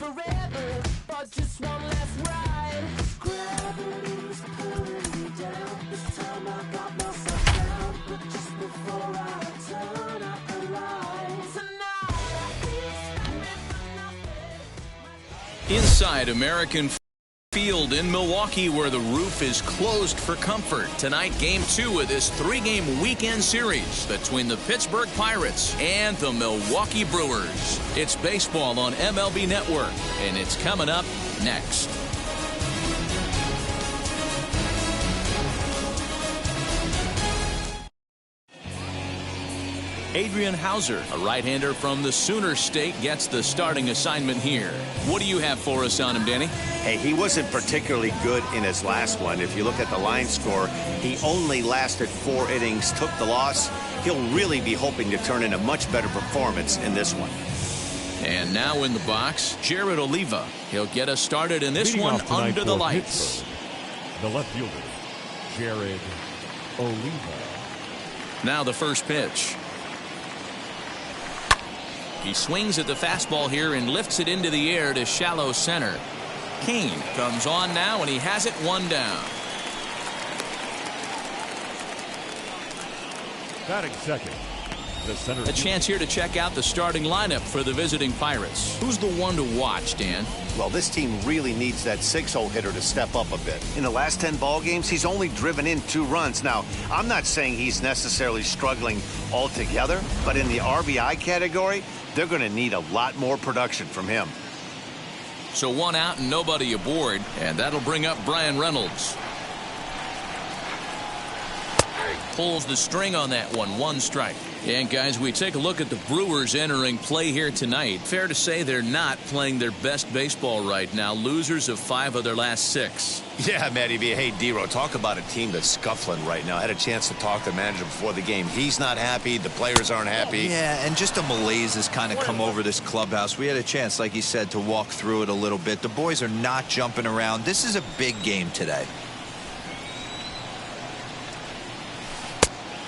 forever, but just one last ride. Gravity's pulling me down. This time I got myself down, but just before I turn out the lights. Tonight I feel stagnant for nothing. Inside American Field in Milwaukee, where the roof is closed for comfort. Tonight, Game 2 of this 3-game weekend series between the Pittsburgh Pirates and the Milwaukee Brewers. It's baseball on MLB Network, and it's coming up next. Adrian Hauser, a right-hander from the Sooner State, gets the starting assignment here. What do you have for us on him, Danny? Hey, he wasn't particularly good in his last one. If you look at the line score, he only lasted 4 innings, took the loss. He'll really be hoping to turn in a much better performance in this one. And now in the box, Jared Oliva. He'll get us started in this one under the lights. Pittsburgh, the left fielder, Jared Oliva. Now the first pitch. He swings at the fastball here and lifts it into the air to shallow center. Kane comes on now, and he has it 1 down. Batting second, the center. A chance here to check out the starting lineup for the visiting Pirates. Who's the one to watch, Dan? Well, this team really needs that 6-hole hitter to step up a bit. In the last 10 ball games, he's only driven in 2 runs. Now, I'm not saying he's necessarily struggling altogether, but in the RBI category, they're going to need a lot more production from him. So 1 out and nobody aboard, and that'll bring up Brian Reynolds. Pulls the string on that one. 1 strike. And guys, we take a look at the Brewers entering play here tonight. Fair to say they're not playing their best baseball right now. Losers of 5 of their last 6. Yeah, Matty V. Hey, D-Row, talk about a team that's scuffling right now. I had a chance to talk to the manager before the game. He's not happy. The players aren't happy. Yeah, and just a malaise has kind of come over this clubhouse. We had a chance, like he said, to walk through it a little bit. The boys are not jumping around. This is a big game today.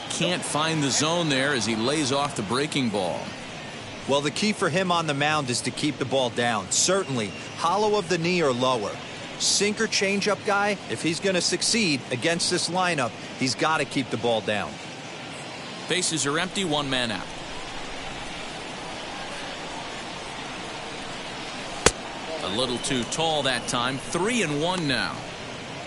Can't find the zone there as he lays off the breaking ball. Well, the key for him on the mound is to keep the ball down. Certainly, hollow of the knee or lower. Sinker changeup guy, if he's going to succeed against this lineup, he's got to keep the ball down. Bases are empty, 1 man out. A little too tall that time. 3-1 now.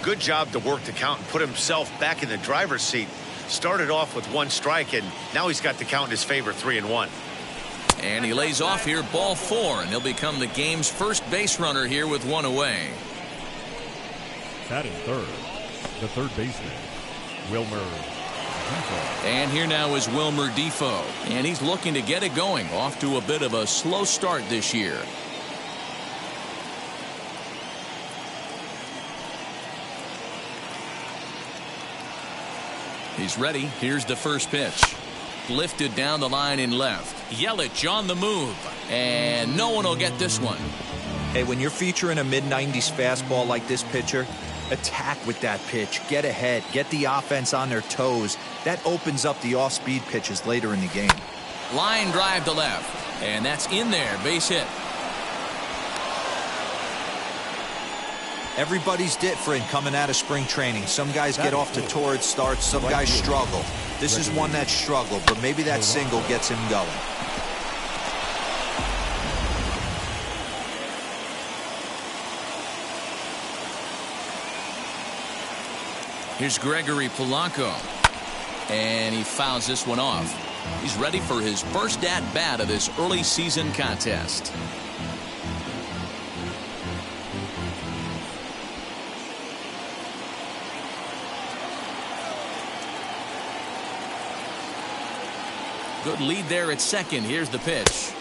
Good job to work the count and put himself back in the driver's seat. Started off with 1 strike, and now he's got the count in his favor, 3-1. And he lays off here, ball 4, and he'll become the game's first base runner here with 1 away. Batting third, the third baseman, Wilmer Defoe. And here now is Wilmer Defoe, and he's looking to get it going. Off to a bit of a slow start this year. He's ready. Here's the first pitch. Lifted down the line in left. Yelich on the move. And no one will get this one. Hey, when you're featuring a mid-90s fastball like this pitcher, attack with that pitch. Get ahead. Get the offense on their toes. That opens up the off-speed pitches later in the game. Line drive to left. And that's in there. Base hit. Everybody's different coming out of spring training. Some guys get off to torrid starts. Some guys struggle. This is one that struggled, but maybe that single gets him going. Here's Gregory Polanco. And he fouls this one off. He's ready for his first at-bat of this early season contest. Good lead there at second. Here's the pitch.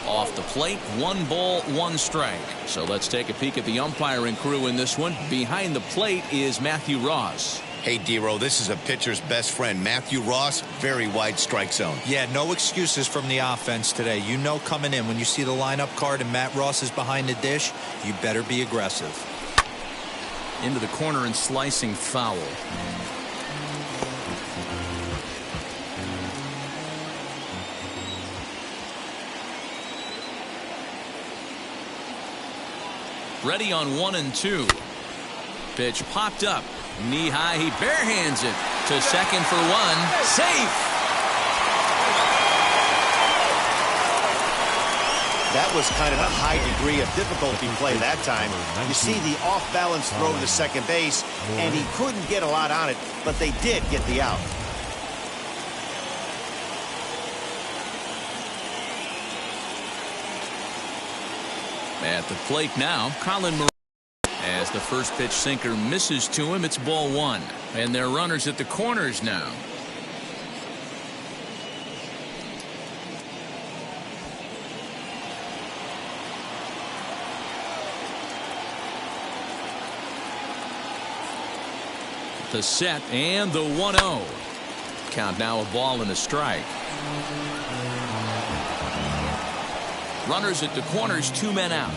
Off the plate, 1 ball, 1 strike. So let's take a peek at the umpiring crew in this one. Behind the plate is Matthew Ross. Hey, D-Row, this is a pitcher's best friend. Matthew Ross, very wide strike zone. Yeah, no excuses from the offense today. You know coming in when you see the lineup card and Matt Ross is behind the dish, you better be aggressive. Into the corner and slicing foul. Ready on 1-2. Pitch popped up. Knee high. He barehands it to second for one. Safe. That was kind of a high degree of difficulty play that time. You see the off-balance throw to second base, and he couldn't get a lot on it, but they did get the out. At the plate now, Colin Moran. As the first pitch sinker misses to him, it's ball one. And they're runners at the corners now. The set and the 1-0. Count now a ball and a strike. Runners at the corners, 2 men out.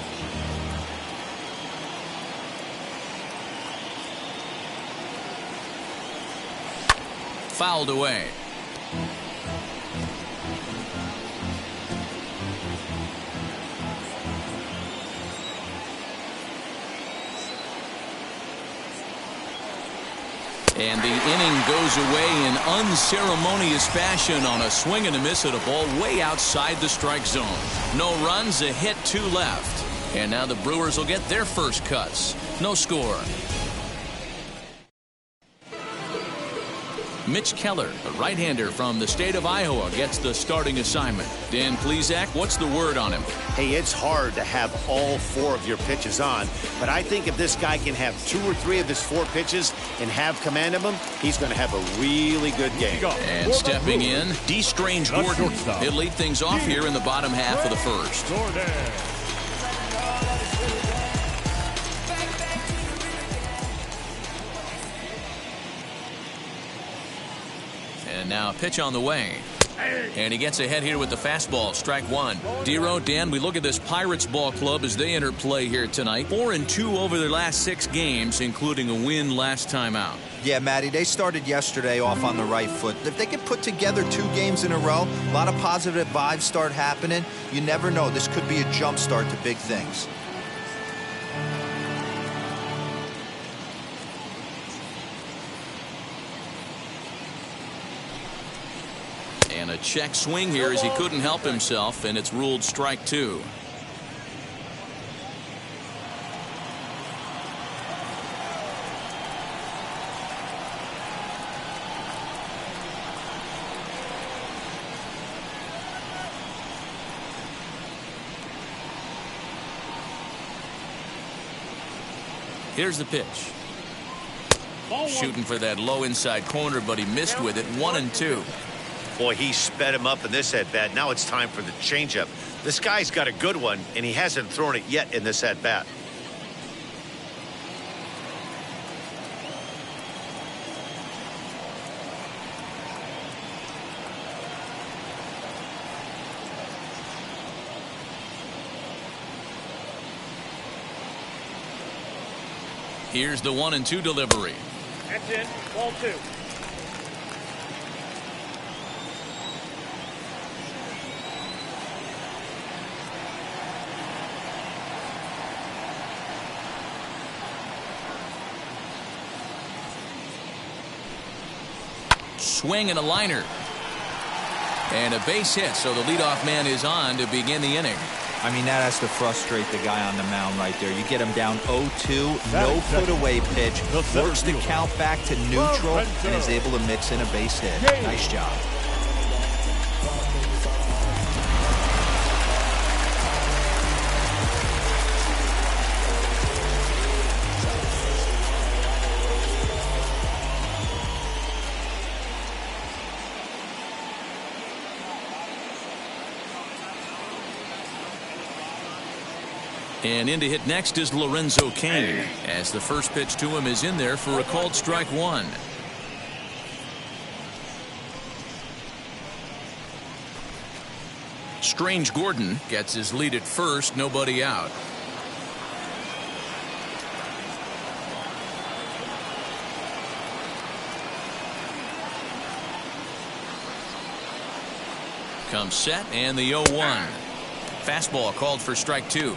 Fouled away. And the inning goes away in unceremonious fashion on a swing and a miss at a ball way outside the strike zone. No runs, a hit, 2 left. And now the Brewers will get their first cuts. No score. Mitch Keller, a right-hander from the state of Iowa, gets the starting assignment. Dan Plesac, what's the word on him? Hey, it's hard to have all 4 of your pitches on, but I think if this guy can have 2 or 3 of his 4 pitches and have command of them, he's going to have a really good game. And stepping in, D. Strange Gordon. He'll lead things off here in the bottom half of the first. And now a pitch on the way. And he gets ahead here with the fastball. Strike one. Dero, Dan, we look at this Pirates ball club as they enter play here tonight. 4-2 over their last 6 games, including a win last time out. Yeah, Matty, they started yesterday off on the right foot. If they could put together 2 games in a row, a lot of positive vibes start happening. You never know. This could be a jump start to big things. And a check swing here as he couldn't help himself, and it's ruled strike 2. Here's the pitch. Shooting for that low inside corner, but he missed with it. 1-2. Boy, he sped him up in this at-bat. Now it's time for the changeup. This guy's got a good one, and he hasn't thrown it yet in this at-bat. Here's the 1-2 delivery. That's it. Ball 2. Swing and a liner. And a base hit, so the leadoff man is on to begin the inning. I mean, that has to frustrate the guy on the mound right there. You get him down 0-2, no put-away pitch, works the count back to neutral, and is able to mix in a base hit. Nice job. And in to hit next is Lorenzo Cain, as the first pitch to him is in there for a called strike 1. Strange Gordon gets his lead at first, nobody out. Comes set and the 0-1. Fastball called for strike 2.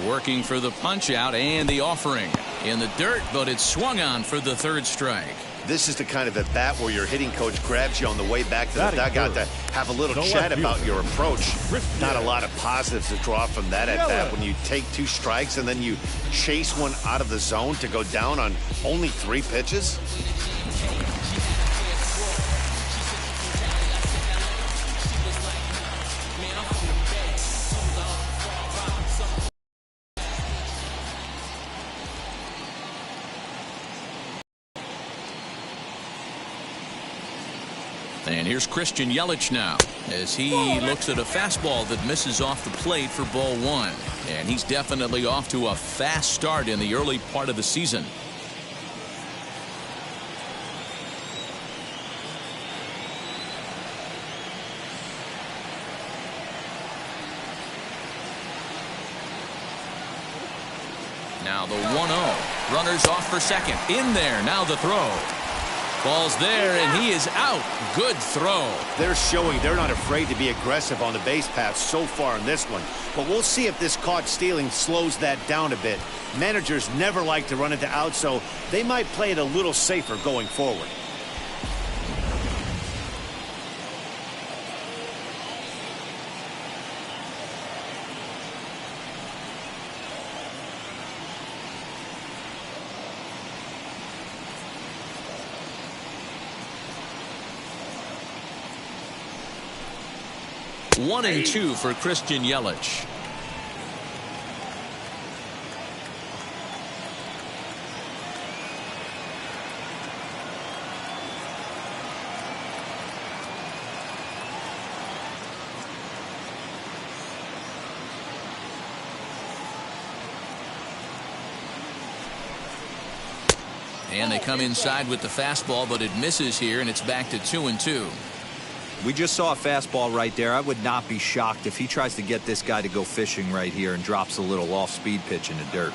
Working for the punch out and the offering. In the dirt, but it's swung on for the third strike. This is the kind of at bat where your hitting coach grabs you on the way back to the Batting dugout to third. have a little The chat left about fielder. your approach. Christian. Not a lot of positives to draw from that at bat when you take 2 strikes and then you chase one out of the zone to go down on only 3 pitches. And here's Christian Yelich now as he looks at a fastball that misses off the plate for ball 1. And he's definitely off to a fast start in the early part of the season. Now the 1-0. Runners off for second. In there. Now the throw. Ball's there, and he is out. Good throw. They're showing they're not afraid to be aggressive on the base path so far in this one. But we'll see if this caught stealing slows that down a bit. Managers never like to run into outs, so they might play it a little safer going forward. One and 2 for Christian Yelich. And they come inside with the fastball, but it misses here, and it's back to 2-2. We just saw a fastball right there. I would not be shocked if he tries to get this guy to go fishing right here and drops a little off-speed pitch in the dirt.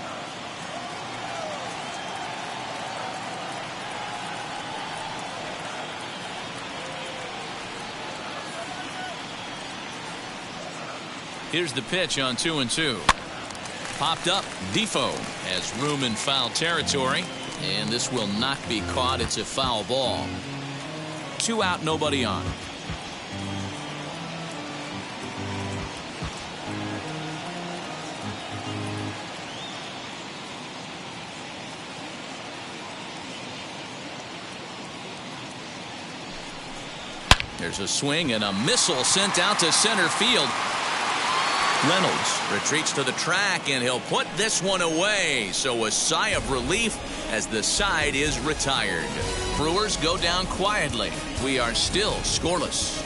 Here's the pitch on 2-2. Popped up. Defoe has room in foul territory, and this will not be caught. It's a foul ball. 2 out, nobody on. There's a swing and a missile sent out to center field. Reynolds retreats to the track, and he'll put this one away. So a sigh of relief as the side is retired. Brewers go down quietly. We are still scoreless.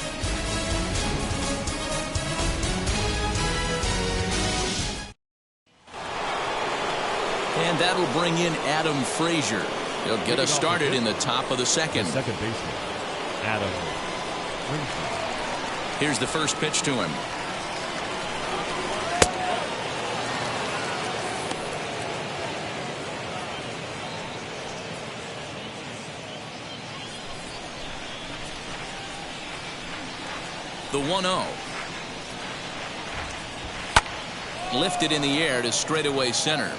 And that'll bring in Adam Frazier. He'll get us started in the top of the second. Second baseman, Adam Frazier. Here's the first pitch to him. The 1-0. Lifted in the air to straightaway center.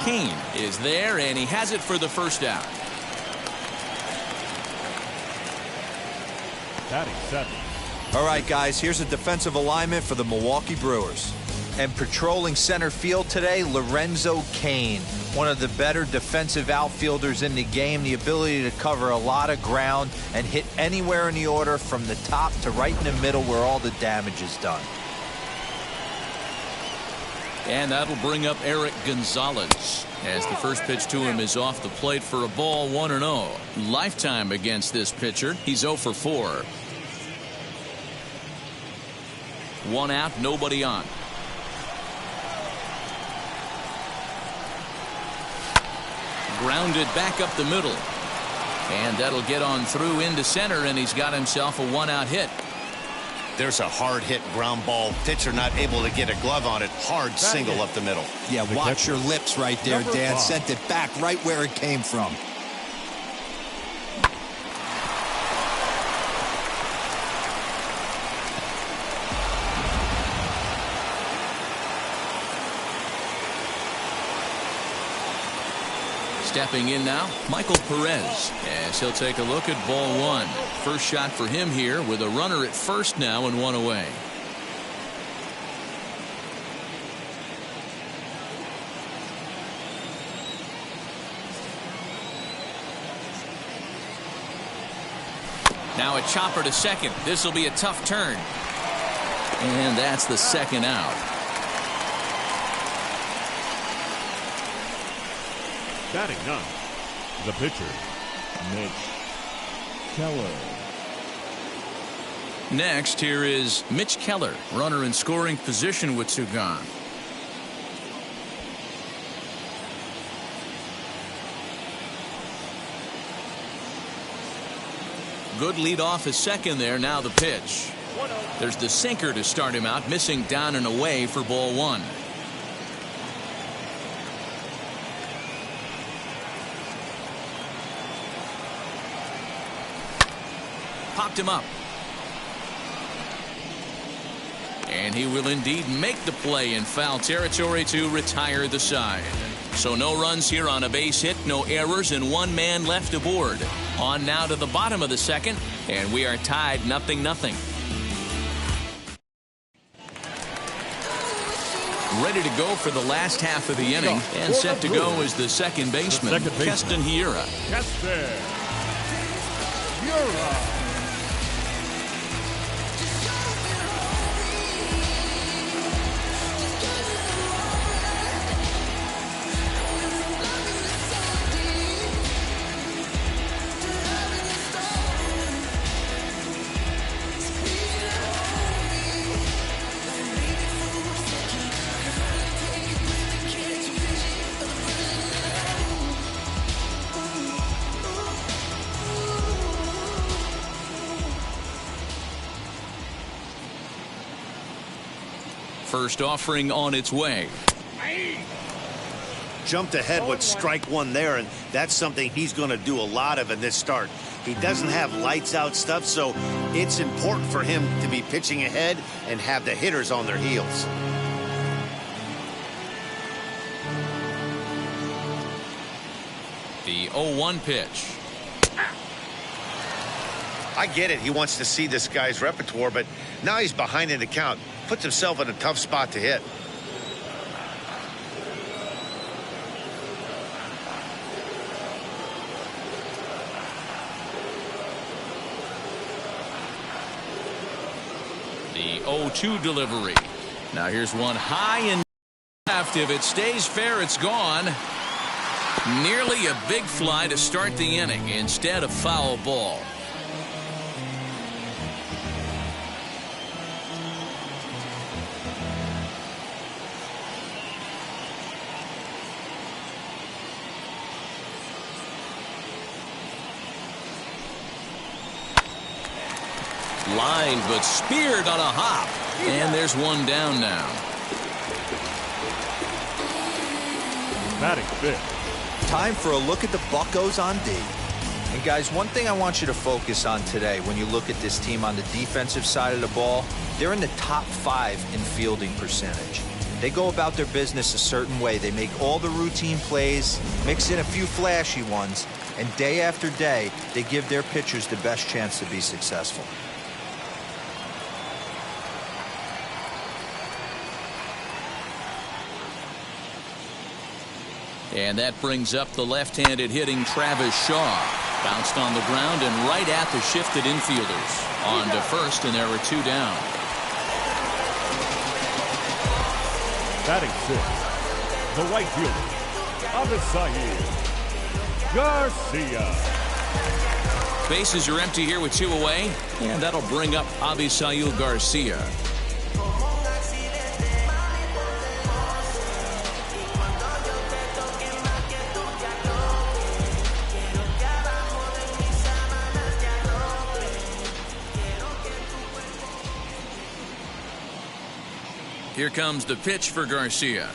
Kane is there, and he has it for the first out. Batting 7. All right, guys, here's a defensive alignment for the Milwaukee Brewers. And patrolling center field today, Lorenzo Cain, one of the better defensive outfielders in the game, the ability to cover a lot of ground and hit anywhere in the order from the top to right in the middle where all the damage is done. And that'll bring up Eric Gonzalez as the first pitch to him is off the plate for a ball. 1-0. Lifetime against this pitcher. He's 0 for 4. 1 out, nobody on. Grounded back up the middle. And that'll get on through into center, and he's got himself a 1-out hit. There's a hard hit ground ball. Pitcher not able to get a glove on it. Hard single up the middle. Yeah, watch your lips right there, Number Dan. 5. Sent it back right where it came from. Stepping in now, Michael Perez, as he'll take a look at ball one. First shot for him here with a runner at first now and one away. Now a chopper to second. This will be a tough turn. And that's the second out. Batting ninth, the pitcher, Mitch Keller. Next, here is Mitch Keller, runner in scoring position with two gone. Good lead off his second there. Now the pitch. There's the sinker to start him out, missing down and away for ball one. Popped him up. And he will indeed make the play in foul territory to retire the side. So no runs here on a base hit, no errors, and one man left aboard. On now to the bottom of the second, and we are tied 0-0. Ready to go for the last half of the inning, and set to go is the second baseman, Keston Hiura. Keston Hiura. First offering on its way. Jumped ahead with strike one there, and that's something he's going to do a lot of in this start. He doesn't have lights out stuff, so it's important for him to be pitching ahead and have the hitters on their heels. The 0-1 pitch. I get it. He wants to see this guy's repertoire, but now he's behind in the count. Puts himself in a tough spot to hit. The 0-2 delivery. Now here's one high and left. If it stays fair, it's gone. Nearly a big fly to start the inning instead of foul ball. Lined but speared on a hop. And there's one down now. Batting fifth. Time for a look at the Buccos on D. And guys, one thing I want you to focus on today when you look at this team on the defensive side of the ball, they're in the top 5 in fielding percentage. They go about their business a certain way. They make all the routine plays, mix in a few flashy ones, and day after day, they give their pitchers the best chance to be successful. And that brings up the left-handed hitting Travis Shaw. Bounced on the ground and right at the shifted infielders. On to first, and there are two down. Batting sixth, the right fielder, Avisail Garcia. Bases are empty here with two away, and that'll bring up Avisail Garcia. Here comes the pitch for Garcia.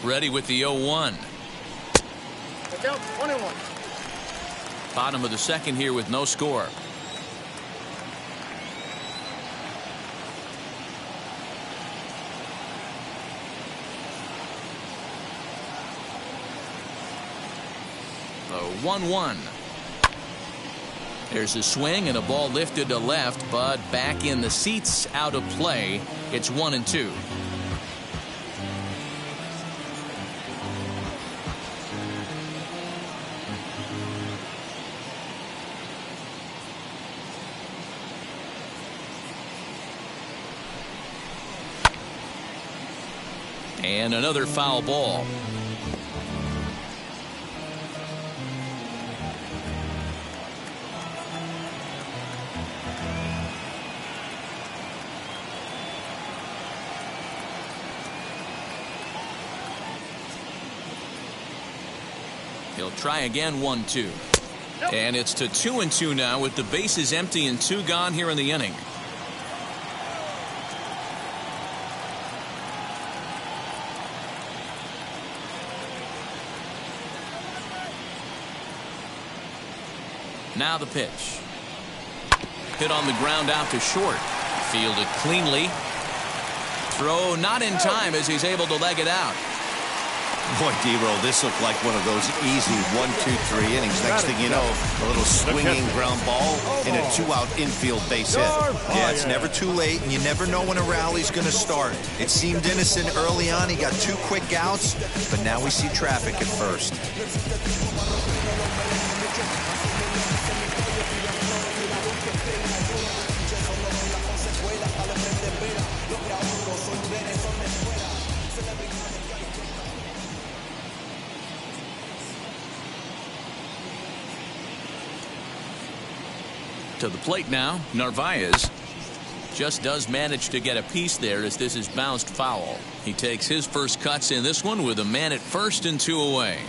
Ready with the 0-1. Down 21. Bottom of the second here with no score. The 1-1. There's a swing and a ball lifted to left, but back in the seats, out of play. It's 1-2. And another foul ball. He'll try again, 1-2. And it's to 2-2 now with the bases empty and 2 gone here in the inning. Now the pitch. Hit on the ground out to short. Fielded cleanly. Throw not in time as he's able to leg it out. Boy, D-Roll, this looked like one of those easy 1, 2, 3 innings. Next thing you know, a little swinging ground ball and a 2-out infield base hit. Yeah, it's never too late, and you never know when a rally's going to start. It seemed innocent early on. He got 2 quick outs, but now we see traffic at first. To the plate now, Narvaez just does manage to get a piece there as this is bounced foul. He takes his first cuts in this one with a man at first and 2 away.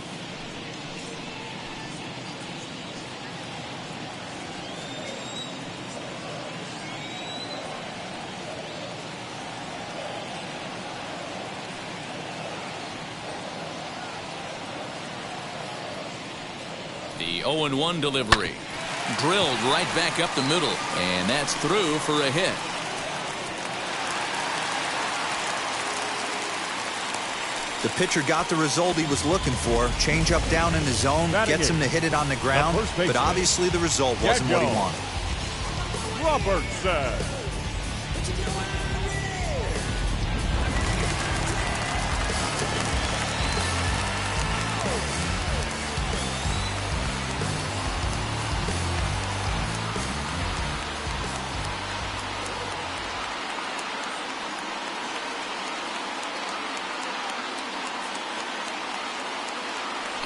The 0-1 delivery. Drilled right back up the middle, and that's through for a hit. The pitcher got the result he was looking for. Change up down in the zone, gets him to hit it on the ground, but obviously the result wasn't what he wanted. Robertson.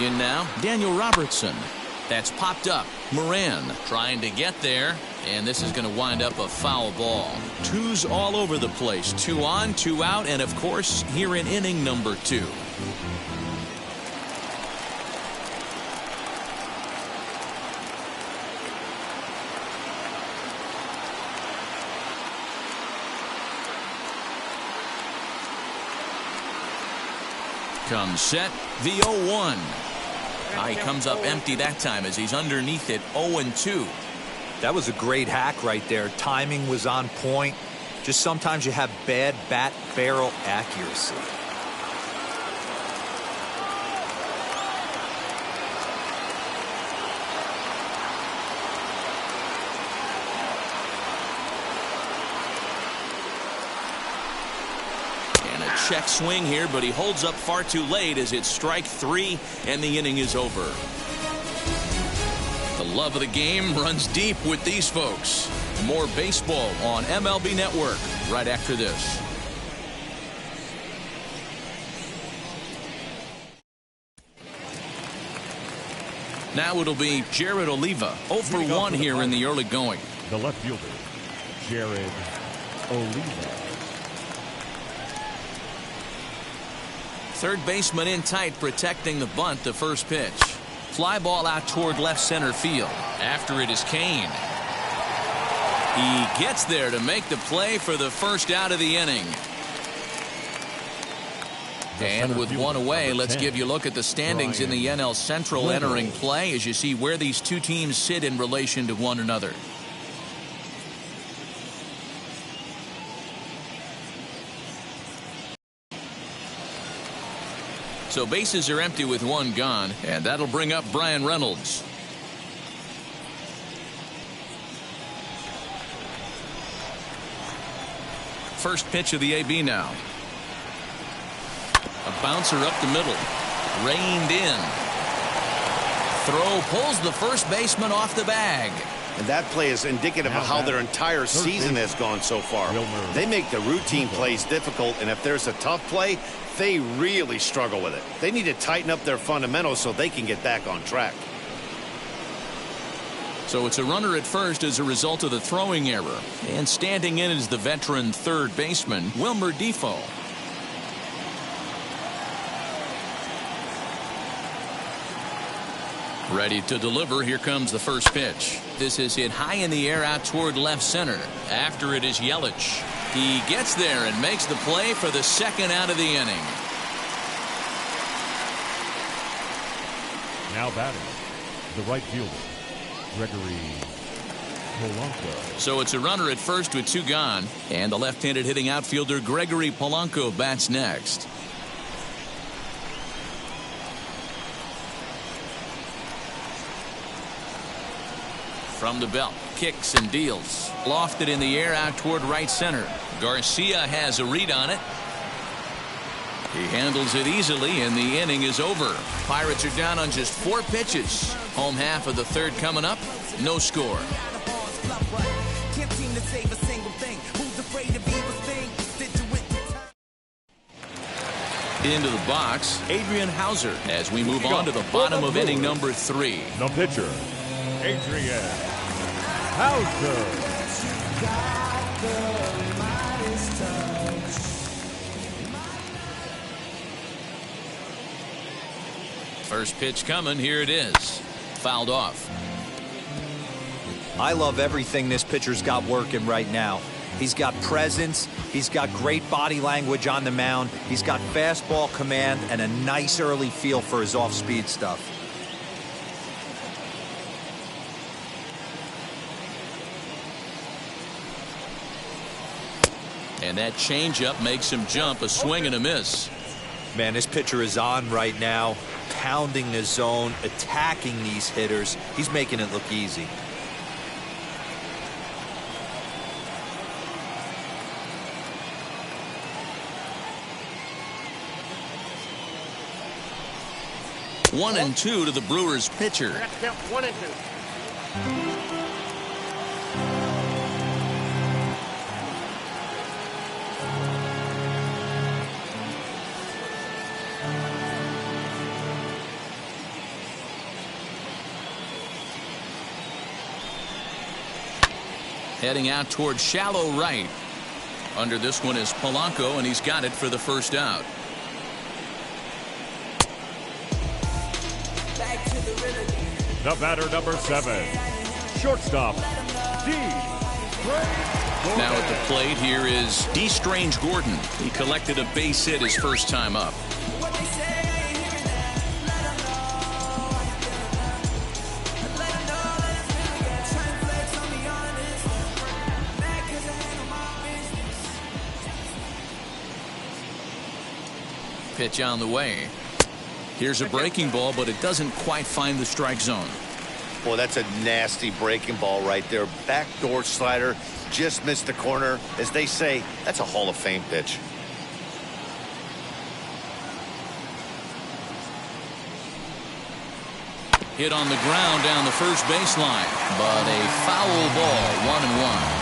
In now, Daniel Robertson. That's popped up. Moran trying to get there, and this is going to wind up a foul ball. 2's all over the place. 2 on, 2 out, and of course, here in inning number 2. Comes set, the 0-1. He comes up empty that time as he's underneath it, 0-2. That was a great hack right there. Timing was on point. Just sometimes you have bad bat barrel accuracy. Check swing here, but he holds up far too late as it's strike 3 and the inning is over. The love of the game runs deep with these folks. More baseball on MLB Network right after this. Now it'll be Jared Oliva, 0 for 1 here in the early going. The left fielder, Jared Oliva. Third baseman in tight, protecting the bunt. The first pitch. Fly ball out toward left center field. After it is Kane. He gets there to make the play for the first out of the inning. And with one away, let's give you a look at the standings in the NL Central entering play as you see where these two teams sit in relation to one another. So bases are empty with one gone, and that'll bring up Brian Reynolds. First pitch of the AB now. A bouncer up the middle. Reined in. Throw pulls the first baseman off the bag. And that play is indicative of how their entire season has gone so far. They make the routine plays difficult, and if there's a tough play, they really struggle with it. They need to tighten up their fundamentals so they can get back on track. So it's a runner at first as a result of the throwing error. And standing in is the veteran third baseman, Wilmer Defoe. Ready to deliver. Here comes the first pitch. This is hit high in the air out toward left center. After it is Yelich. He gets there and makes the play for the second out of the inning. Now batting, the right fielder, Gregory Polanco. So it's a runner at first with two gone. And the left-handed hitting outfielder Gregory Polanco bats next. From the belt, kicks and deals. Lofted in the air out toward right center. Garcia has a read on it. He handles it easily, and the inning is over. Pirates are down on just 4 pitches. Home half of the third coming up. No score. Into the box, Adrian Hauser, as we move on to the bottom of inning number 3. The pitcher, Adrian Hauser. First pitch coming. Here it is. Fouled off. I love everything this pitcher's got working right now. He's got presence. He's got great body language on the mound. He's got fastball command and a nice early feel for his off-speed stuff. And that changeup makes him jump. A swing and a miss. Man, this pitcher is on right now, pounding the zone, attacking these hitters. He's making it look easy. One and two to the Brewers pitcher. Count 1 and 2. Heading out toward shallow right. Under this one is Polanco, and he's got it for the first out. The batter, number 7, shortstop, D. Now at the plate, here is D. Strange Gordon. He collected a base hit his first time up. Pitch on the way. Here's a breaking ball, but it doesn't quite find the strike zone. Boy, that's a nasty breaking ball right there. Backdoor slider, just missed the corner. As they say, that's a Hall of Fame pitch. Hit on the ground down the first baseline, but a foul ball, 1-1.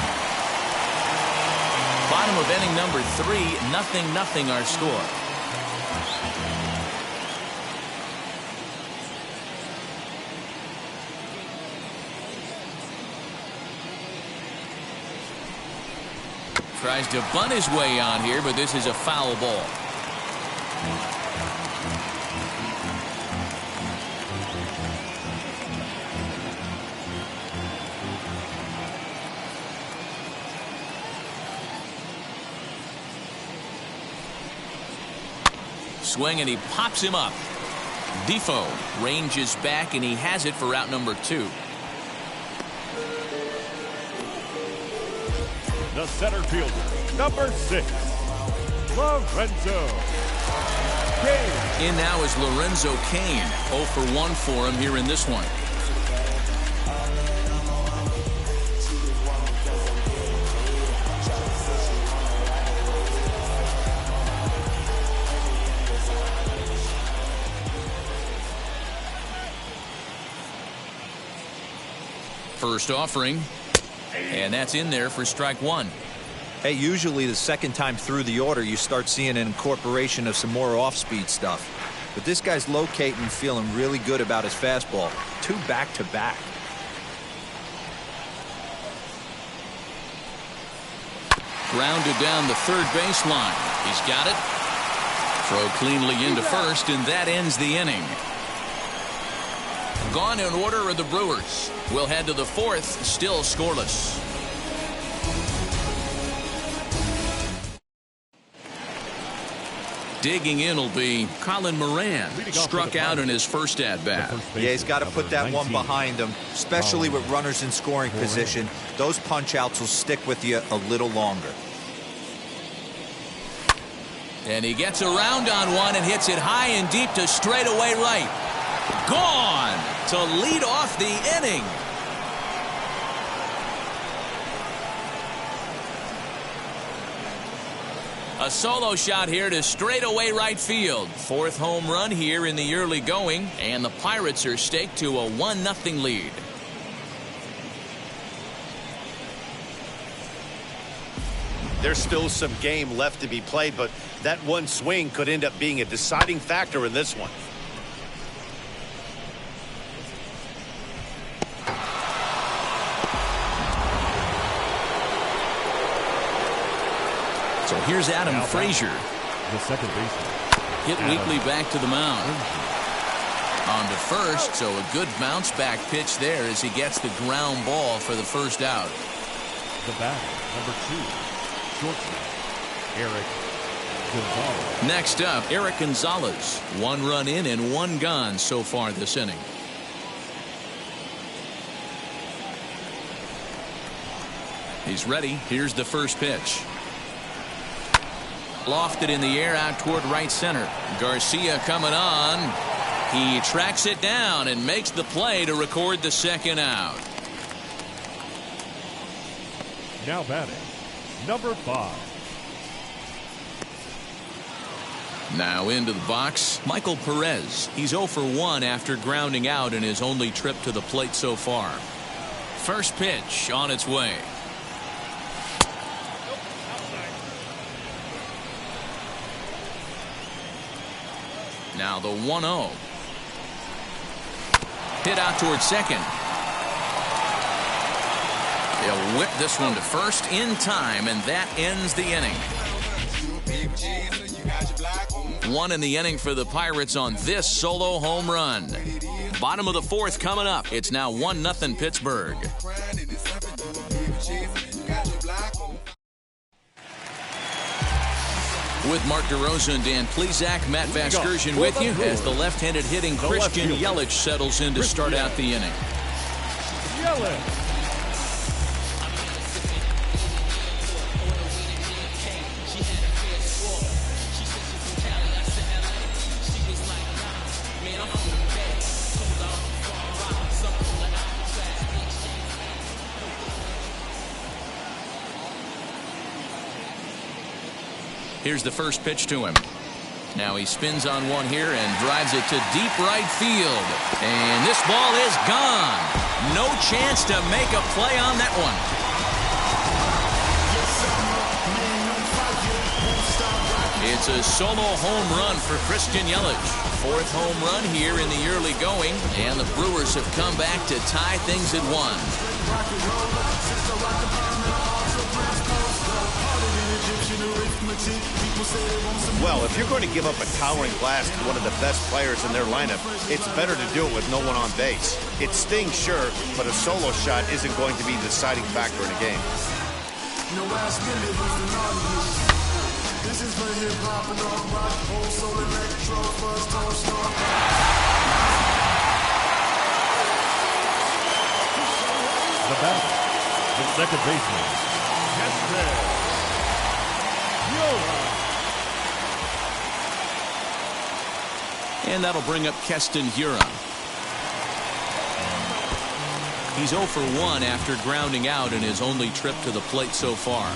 Bottom of inning number 3, 0-0 our score. Tries to bunt his way on here, but this is a foul ball. Swing, and he pops him up. Defoe ranges back, and he has it for out number 2. The center fielder, number 6, Lorenzo Cain. In now is Lorenzo Cain. 0 for 1 for him here in this one. First offering, and that's in there for strike 1. Hey, usually the second time through the order you start seeing an incorporation of some more off-speed stuff. But this guy's locating and feeling really good about his fastball. 2 back-to-back. Grounded down the third baseline. He's got it. Throw cleanly into first, and that ends the inning. Gone in order are the Brewers. We'll head to the 4th, still scoreless. Digging in will be Colin Moran. Struck out in his first at-bat. Yeah, he's got to put that one behind him, especially with runners in scoring position. Those punch-outs will stick with you a little longer. And he gets around on one and hits it high and deep to straightaway right. Gone to lead off the inning. A solo shot here to straightaway right field. 4th home run here in the early going, and the Pirates are staked to a 1-0 lead. There's still some game left to be played, but that one swing could end up being a deciding factor in this one. So here's Adam Frazier. The second baseman. Hit weakly back to the mound. On to first, so a good bounce back pitch there as he gets the ground ball for the first out. The batter, number 2, shortstop, Eric Gonzalez. Next up, Eric Gonzalez. 1 run in and 1 gone so far this inning. He's ready. Here's the first pitch. Lofted in the air out toward right center. Garcia coming on. He tracks it down and makes the play to record the second out. Now batting, number 5. Now into the box, Michael Perez. He's 0 for 1 after grounding out in his only trip to the plate so far. First pitch on its way. Now the 1-0. Hit out towards second. He'll whip this one to first in time, and that ends the inning. 1 in the inning for the Pirates on this solo home run. Bottom of the 4th coming up. It's now 1-0 Pittsburgh. With Mark DeRosa and Dan Plesac, Matt Vasgersian with you as the left-handed hitting Christian Yelich settles in to start out the inning. Yelich. Here's the first pitch to him. Now he spins on one here and drives it to deep right field. And this ball is gone. No chance to make a play on that one. It's a solo home run for Christian Yelich. 4th home run here in the early going. And the Brewers have come back to tie things at 1. Well, if you're going to give up a towering blast to one of the best players in their lineup, it's better to do it with no one on base. It stings, sure, but a solo shot isn't going to be the deciding factor in a game. This is for hip hop and all rock, old soul electric. The batter, the second baseman, Keston Hiura. And that'll bring up Keston Hiura. He's 0 for 1 after grounding out in his only trip to the plate so far.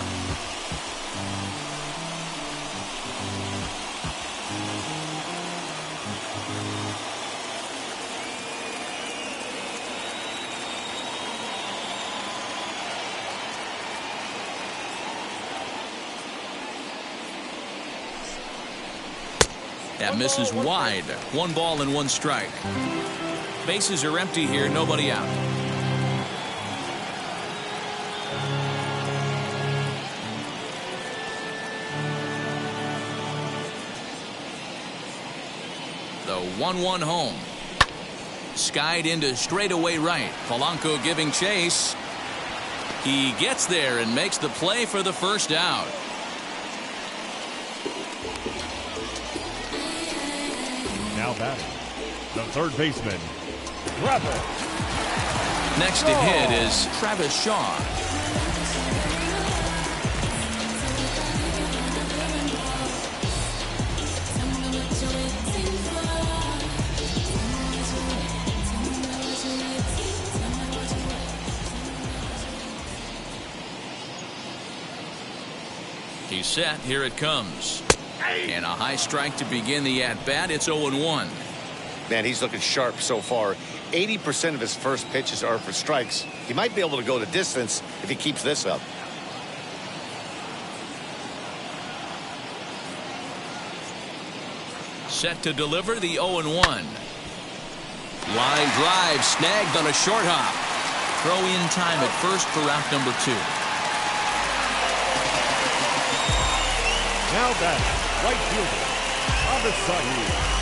That misses wide. 1 ball and 1 strike. Bases are empty here, nobody out. The 1-1 home. Skied into straightaway right. Polanco giving chase. He gets there and makes the play for the first out. Now batting, the third baseman, Travis. Next to hit is Travis Shaw. He's set. Here it comes. And a high strike to begin the at-bat. It's 0-1. Man, he's looking sharp so far. 80% of his first pitches are for strikes. He might be able to go the distance if he keeps this up. Set to deliver the 0-1. Line drive snagged on a short hop. Throw in time at first for out number 2. Now batting, right fielder, Avisail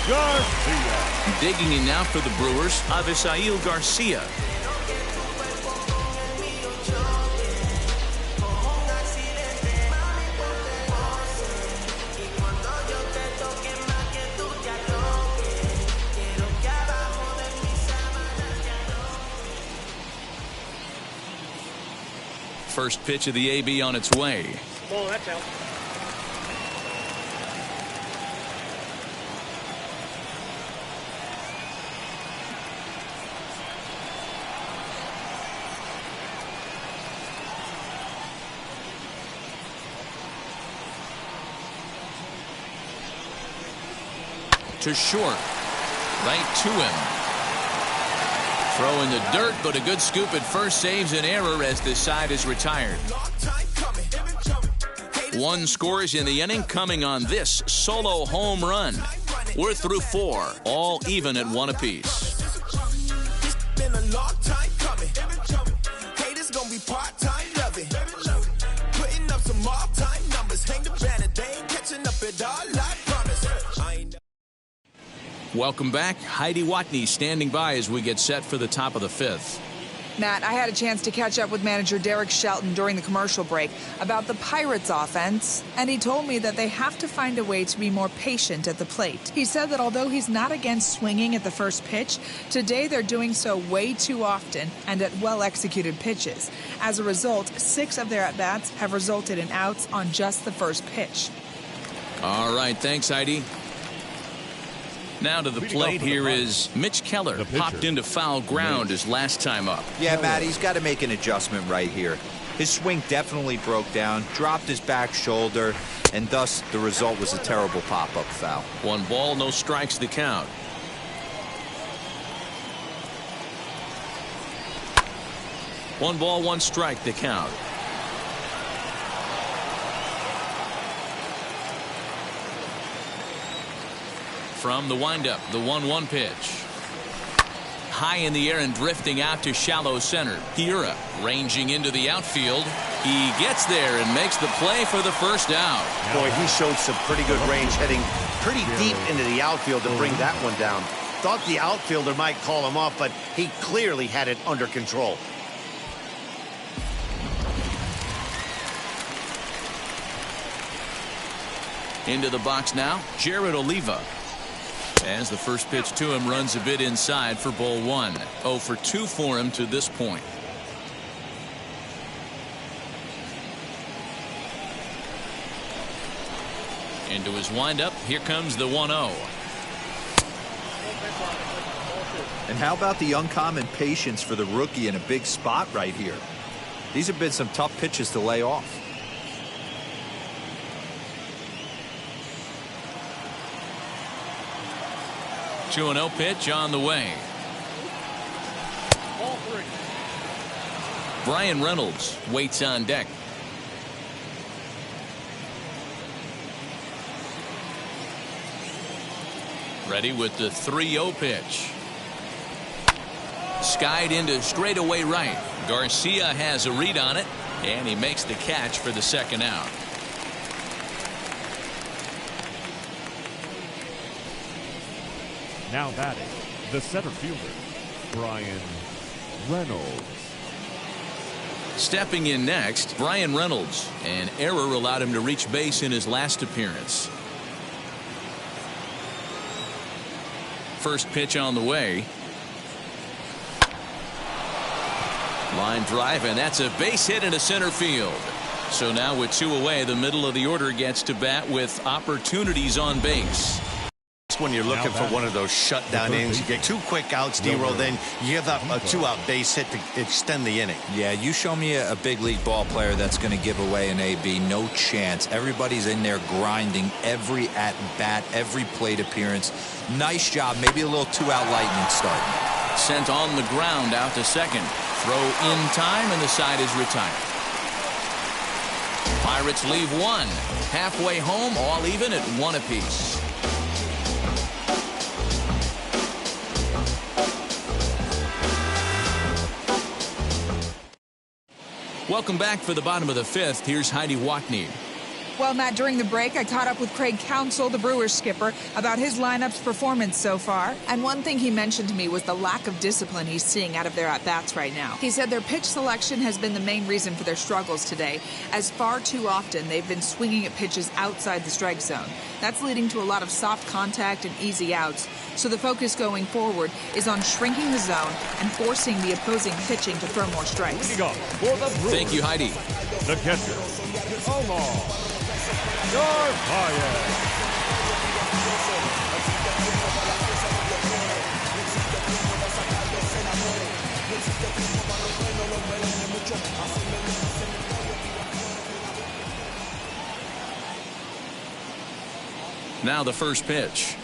Garcia. Digging in now for the Brewers, Avisail Garcia. First pitch of the AB on its way. Oh, that's out. To short. Right to him. Throw in the dirt, but a good scoop at first saves an error as this side is retired. 1 scores in the inning coming on this solo home run. We're through 4, all even at 1 apiece. Been a long time coming. Haters gonna be part-time loving. Putting up some all-time numbers. Hang the banner, they ain't catching up at all, I promise. Welcome back. Heidi Watney standing by as we get set for the top of the 5th. Matt, I had a chance to catch up with manager Derek Shelton during the commercial break about the Pirates' offense, and he told me that they have to find a way to be more patient at the plate. He said that although he's not against swinging at the first pitch, today they're doing so way too often and at well-executed pitches. As a result, 6 of their at-bats have resulted in outs on just the first pitch. All right, thanks, Heidi. Now to the plate here is Mitch Keller. Popped into foul ground his last time up. Yeah, Matt, he's got to make an adjustment right here. His swing definitely broke down, dropped his back shoulder, and thus the result was a terrible pop-up foul. 1 ball, no strikes the count. One ball, 1 strike the count. From the windup, the 1-1 pitch. High in the air and drifting out to shallow center. Hiura ranging into the outfield. He gets there and makes the play for the first out. Boy, he showed some pretty good range heading pretty deep into the outfield to bring that one down. Thought the outfielder might call him off, but he clearly had it under control. Into the box now, Jared Oliva. As the first pitch to him runs a bit inside for ball 1. 0 for 2 for him to this point. Into his windup, here comes the 1-0. And how about the uncommon patience for the rookie in a big spot right here? These have been some tough pitches to lay off. Two 2-0 pitch on the way. Ball 3. Brian Reynolds waits on deck. Ready with the 3-0 pitch. Skied into straightaway right. Garcia has a read on it, and he makes the catch for the second out. Now batting, the center fielder, Brian Reynolds. Stepping in next, Brian Reynolds. An error allowed him to reach base in his last appearance. First pitch on the way. Line drive, and that's a base hit into center field. So now with 2 away, the middle of the order gets to bat with opportunities on base. When you're looking for one of those shutdown innings, you get 2 quick outs, D-roll, then you give up a 2-out base hit to extend the inning. Yeah, you show me a big league ball player that's going to give away an AB. No chance. Everybody's in there grinding every at-bat, every plate appearance. Nice job. Maybe a little 2-out lightning start. Sent on the ground out to second. Throw in time, and the side is retired. Pirates leave 1. Halfway home, all even at 1 apiece. Welcome back for the bottom of the 5th. Here's Heidi Watney. Well, Matt, during the break, I caught up with Craig Counsell, the Brewers skipper, about his lineup's performance so far. And one thing he mentioned to me was the lack of discipline he's seeing out of their at-bats right now. He said their pitch selection has been the main reason for their struggles today, as far too often they've been swinging at pitches outside the strike zone. That's leading to a lot of soft contact and easy outs. So the focus going forward is on shrinking the zone and forcing the opposing pitching to throw more strikes. Thank you, Heidi. The catcher, Omar Narvaez. Now the first pitch.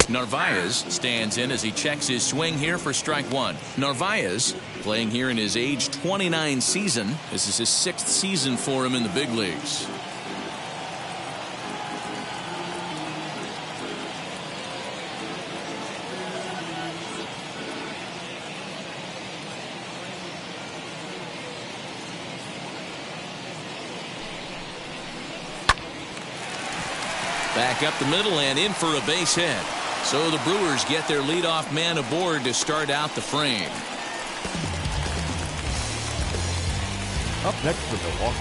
Narvaez stands in as he checks his swing here for strike 1. Narvaez playing here in his age 29 season. This is his 6th season for him in the big leagues. Back up the middle and in for a base hit. So the Brewers get their leadoff man aboard to start out the frame. Up next for Milwaukee,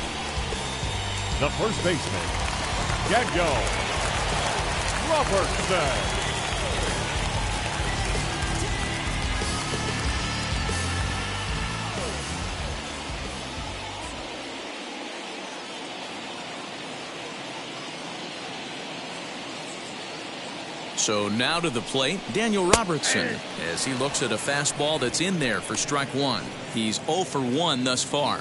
the first baseman, Daniel Robertson. So now to the plate, Daniel Robertson, as he looks at a fastball that's in there for strike 1. He's 0 for 1 thus far.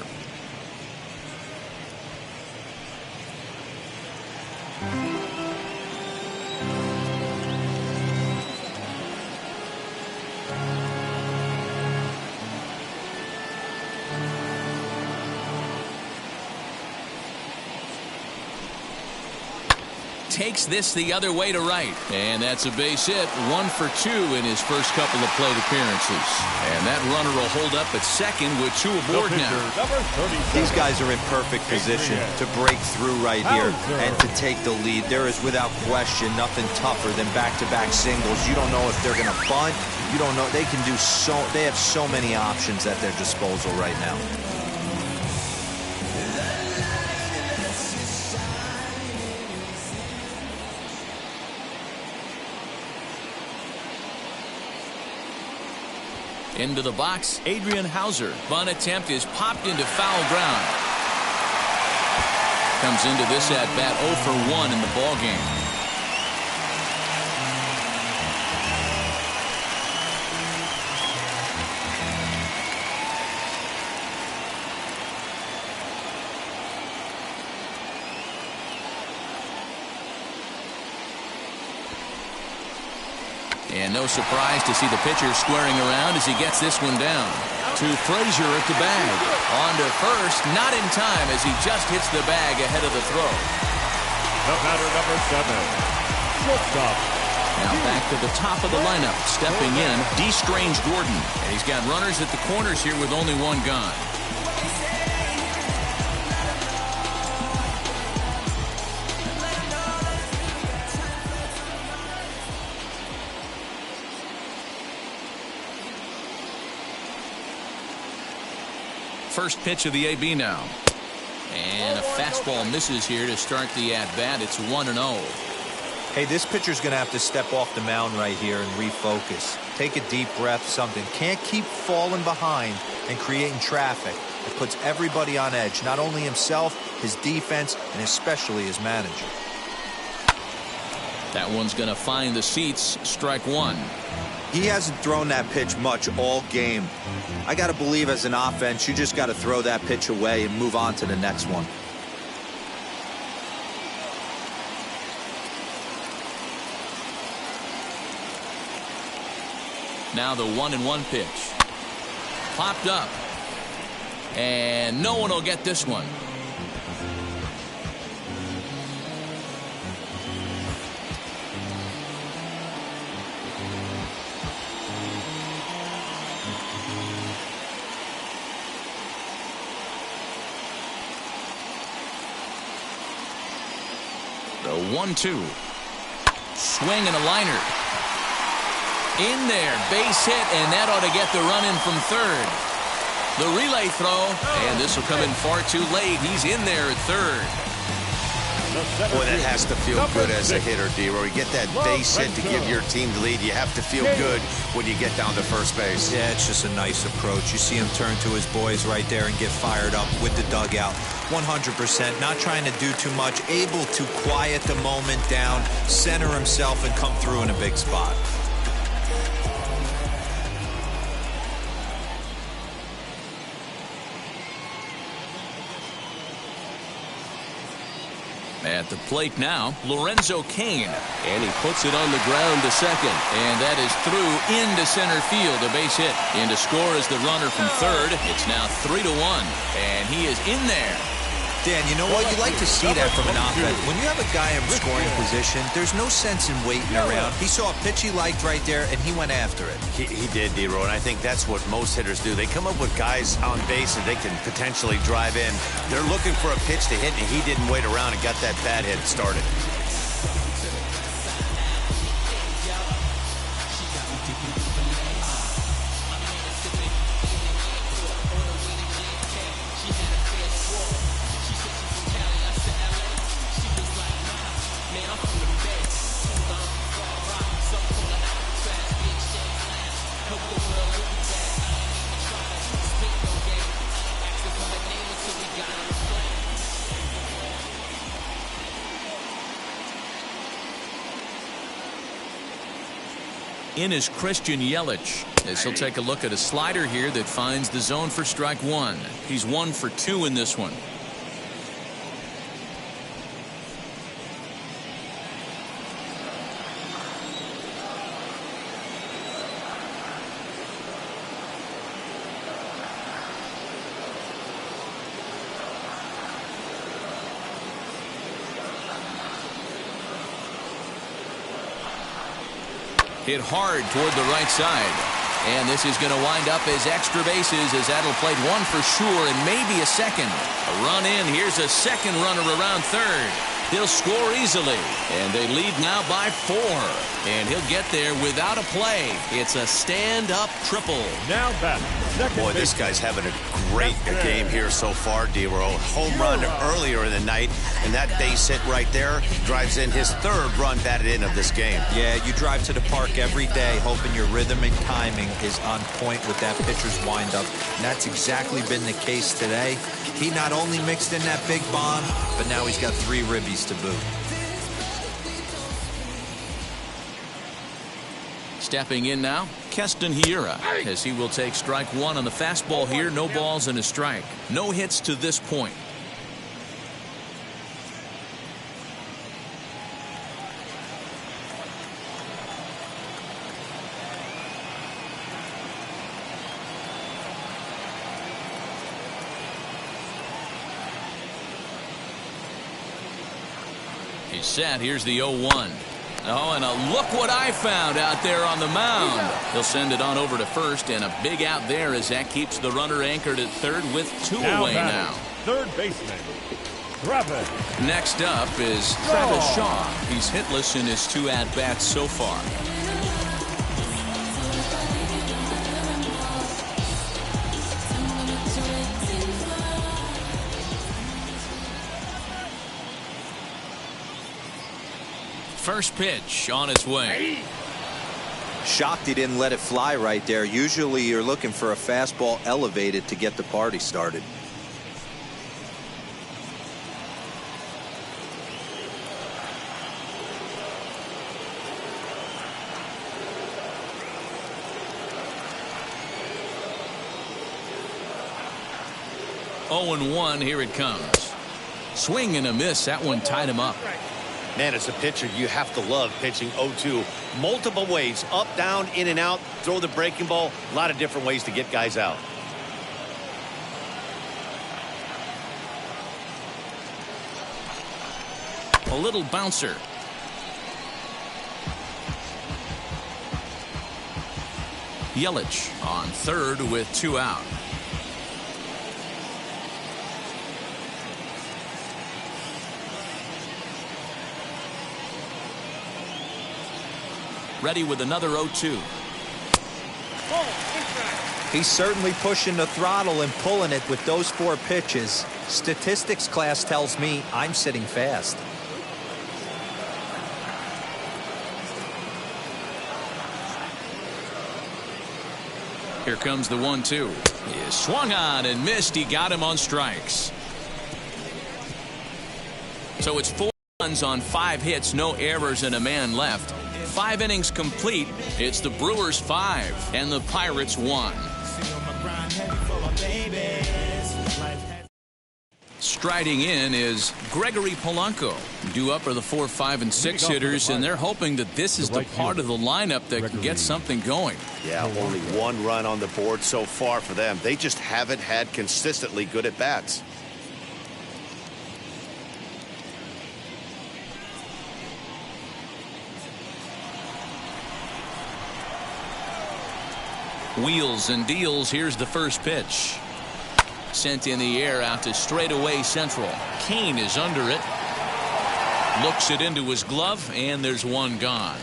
Takes this the other way to right, and that's a base hit. 1 for 2 in his first couple of plate appearances, and that runner will hold up at second with 2 aboard now. These guys are in perfect position to break through right here and to take the lead. There is without question nothing tougher than back-to-back singles. You don't know if they're going to bunt. You don't know. They can do so. They have so many options at their disposal right now. Into the box, Adrian Hauser. Bunt attempt is popped into foul ground. Comes into this at-bat 0 for 1 in the ballgame. And no surprise to see the pitcher squaring around as he gets this one down. To Frazier at the bag. On to first, not in time as he just hits the bag ahead of the throw. The batter, number 7, shortstop. Now back to the top of the lineup. Stepping in, D. Strange Gordon. And he's got runners at the corners here with only one gone. First pitch of the AB now. And a fastball misses here to start the at-bat. It's 1-0. Hey, this pitcher's going to have to step off the mound right here and refocus. Take a deep breath, something. Can't keep falling behind and creating traffic. It puts everybody on edge, not only himself, his defense, and especially his manager. That one's going to find the seats. Strike one. He hasn't thrown that pitch much all game. I got to believe as an offense, you just got to throw that pitch away and move on to the next one. Now the 1-1 pitch. Popped up. And no one will get this one. The 1-2. Swing and a liner. In there, base hit, and that ought to get the run in from third. The relay throw, and this will come in far too late. He's in there at third. Boy, that has to feel good as a hitter, D-Roy. You get that base hit to give your team the lead. You have to feel good when you get down to first base. Yeah, it's just a nice approach. You see him turn to his boys right there and get fired up with the dugout. 100%, not trying to do too much, able to quiet the moment down, center himself, and come through in a big spot. At the plate now, Lorenzo Cain. And he puts it on the ground to second. And that is through into center field. A base hit. In to score is the runner from third. It's now 3-1. And he is in there. Dan, you know what? You like to see that from an offense. When you have a guy in scoring position, there's no sense in waiting around. He saw a pitch he liked right there, and he went after it. He did, D-Roy, and I think that's what most hitters do. They come up with guys on base that they can potentially drive in. They're looking for a pitch to hit, and he didn't wait around and got that bad hit started. In is Christian Yelich, as he'll take a look at a slider here that finds the zone for strike one. He's 1 for 2 in this one. Hit hard toward the right side. And this is going to wind up as extra bases as that'll play 1 for sure and maybe a second. A run in. Here's a second runner around third. He'll score easily. And they lead now by 4. And he'll get there without a play. It's a stand-up triple. Now back Boy, this guy's having a great game here so far, D-Row. Home run earlier in the night, and that base hit right there drives in his third run batted in of this game. Yeah, you drive to the park every day hoping your rhythm and timing is on point with that pitcher's windup. And that's exactly been the case today. He not only mixed in that big bomb, but now he's got 3 ribbies to boot. Stepping in now, Keston Hiura, as he will take strike 1 on the fastball here. No balls and a strike. No hits to this point. He's set. Here's the 0-1. Oh, and look what I found out there on the mound. He'll send it on over to first, and a big out there as that keeps the runner anchored at third with 2 away now. Third baseman, Travis. Next up is Travis Shaw. He's hitless in his 2 at-bats so far. First pitch on its way. Shocked he didn't let it fly right there. Usually you're looking for a fastball elevated to get the party started. Oh, and 1, here it comes. Swing and a miss. That one tied him up. Man, as a pitcher, you have to love pitching 0-2. Multiple ways, up, down, in and out, throw the breaking ball. A lot of different ways to get guys out. A little bouncer. Yelich on third with 2 out. Ready with another 0-2. He's certainly pushing the throttle and pulling it with those 4 pitches. Statistics class tells me I'm sitting fast. Here comes the 1-2. He is swung on and missed. He got him on strikes. So it's 4 runs on 5 hits, no errors, and a man left. 5 innings complete. It's the Brewers 5 and the Pirates 1. Striding in is Gregory Polanco. Due up are the 4, 5, and 6 hitters, and they're hoping that this is the part of the lineup that can get something going. Yeah, only 1 run on the board so far for them. They just haven't had consistently good at bats. Wheels and deals. Here's the first pitch. Sent in the air out to straightaway central. Kane is under it. Looks it into his glove, and there's 1 gone.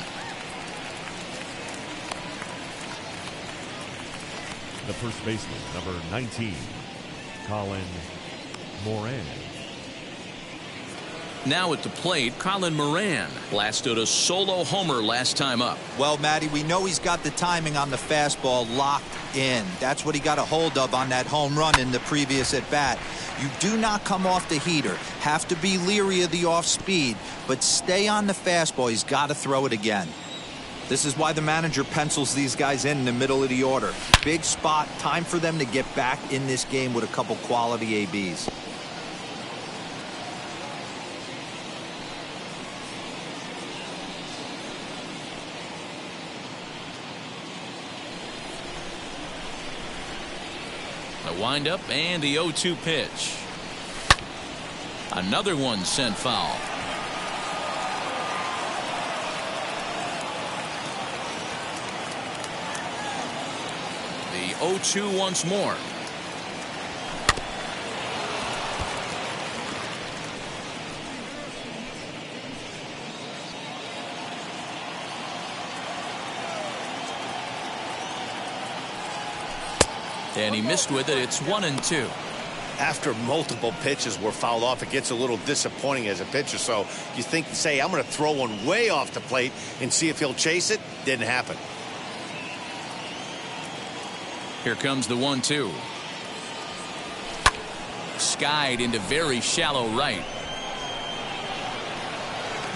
The first baseman, number 19, Colin Moran. Now at the plate, Colin Moran blasted a solo homer last time up. Well, Matty, we know he's got the timing on the fastball locked in. That's what he got a hold of on that home run in the previous at-bat. You do not come off the heater. Have to be leery of the off-speed, but stay on the fastball. He's got to throw it again. This is why the manager pencils these guys in the middle of the order. Big spot, time for them to get back in this game with a couple quality ABs. The windup and the 0-2 pitch. Another one sent foul. The 0-2 once more. And he missed with it. It's 1-2. After multiple pitches were fouled off, it gets a little disappointing as a pitcher. So you think, say, I'm going to throw one way off the plate and see if he'll chase it. Didn't happen. Here comes the 1-2. Skied into very shallow right.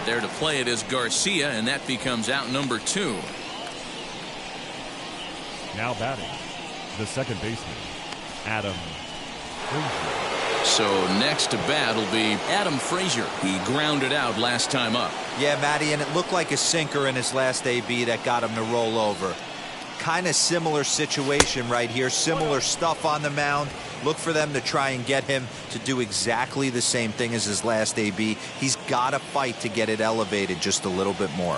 There to play it is Garcia, and that becomes out number 2. Now batting, the second baseman, Adam Frazier. So next to bat will be Adam Frazier. He grounded out last time up. Yeah, Matty, and it looked like a sinker in his last AB that got him to roll over. Kind of similar situation right here. Similar stuff on the mound. Look for them to try and get him to do exactly the same thing as his last AB. He's got to fight to get it elevated just a little bit more.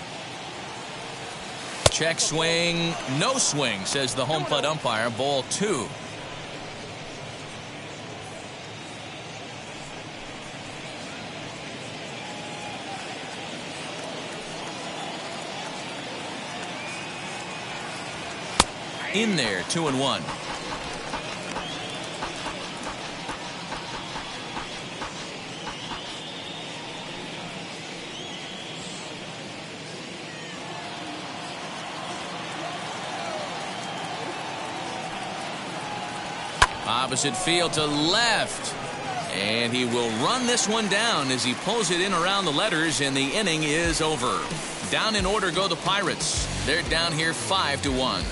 Check swing. No swing, says the home plate umpire. Ball 2. In there, 2-1. Opposite field to left. And he will run this one down as he pulls it in around the letters, and the inning is over. Down in order go the Pirates. They're down here 5-1.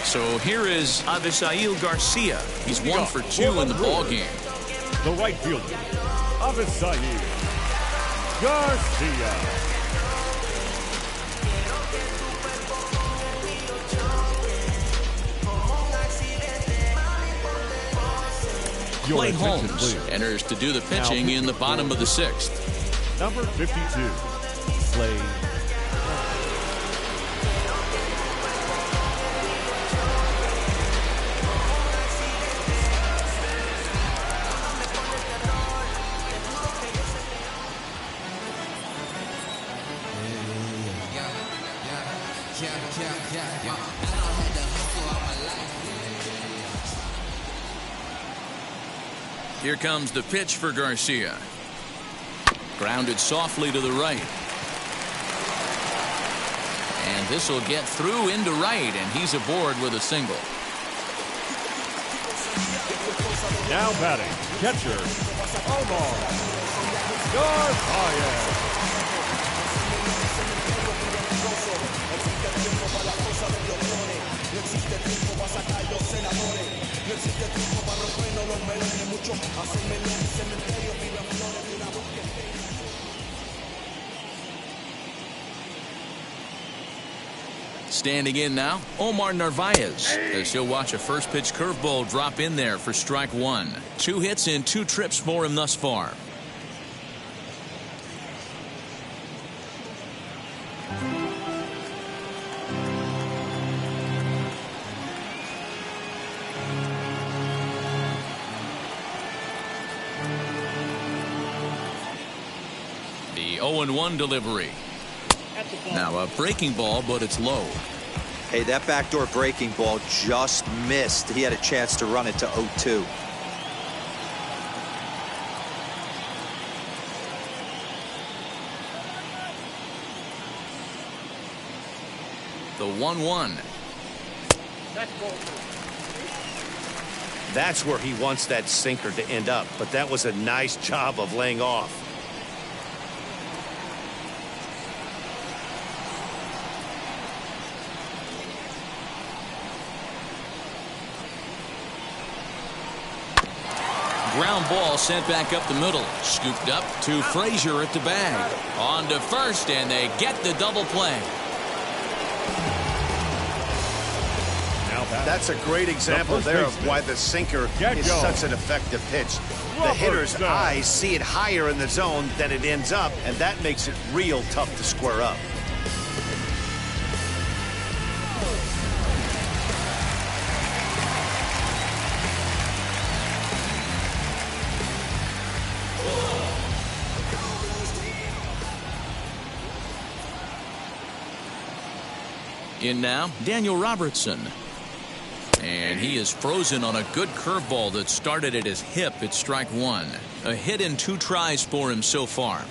So here is Avisail Garcia. He's 1 for 2 in the ball game. The right fielder, Avisail Garcia. Clay Holmes enters to do the pitching in the bottom of the 6th. Number 52, Clay. Here comes the pitch for Garcia. Grounded softly to the right. And this will get through into right, and he's aboard with a single. Now batting, catcher, Omar Garcia. Standing in now, Omar Narvaez, as he'll watch a first pitch curveball drop in there for strike 1. 2 hits in 2 trips for him thus far. The 0-1 delivery. Now a breaking ball, but it's low. Hey, that backdoor breaking ball just missed. He had a chance to run it to 0-2. The 1-1. That's where he wants that sinker to end up, but that was a nice job of laying off. Ground ball sent back up the middle. Scooped up to Frazier at the bag. On to first, and they get the double play. That's a great example there of why the sinker is such an effective pitch. The hitter's eyes see it higher in the zone than it ends up, and that makes it real tough to square up. In now, Daniel Robertson. And he is frozen on a good curveball that started at his hip at strike one. A hit in 2 tries for him so far.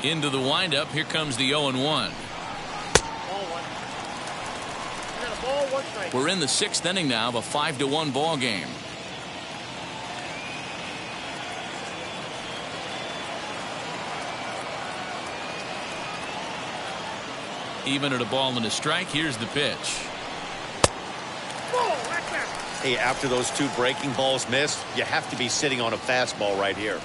Into the windup. Here comes the 0-1. We're in the 6th inning now of a 5-1 ball game. Even at a ball and a strike, here's the pitch. Hey, after those 2 breaking balls missed, you have to be sitting on a fastball right here.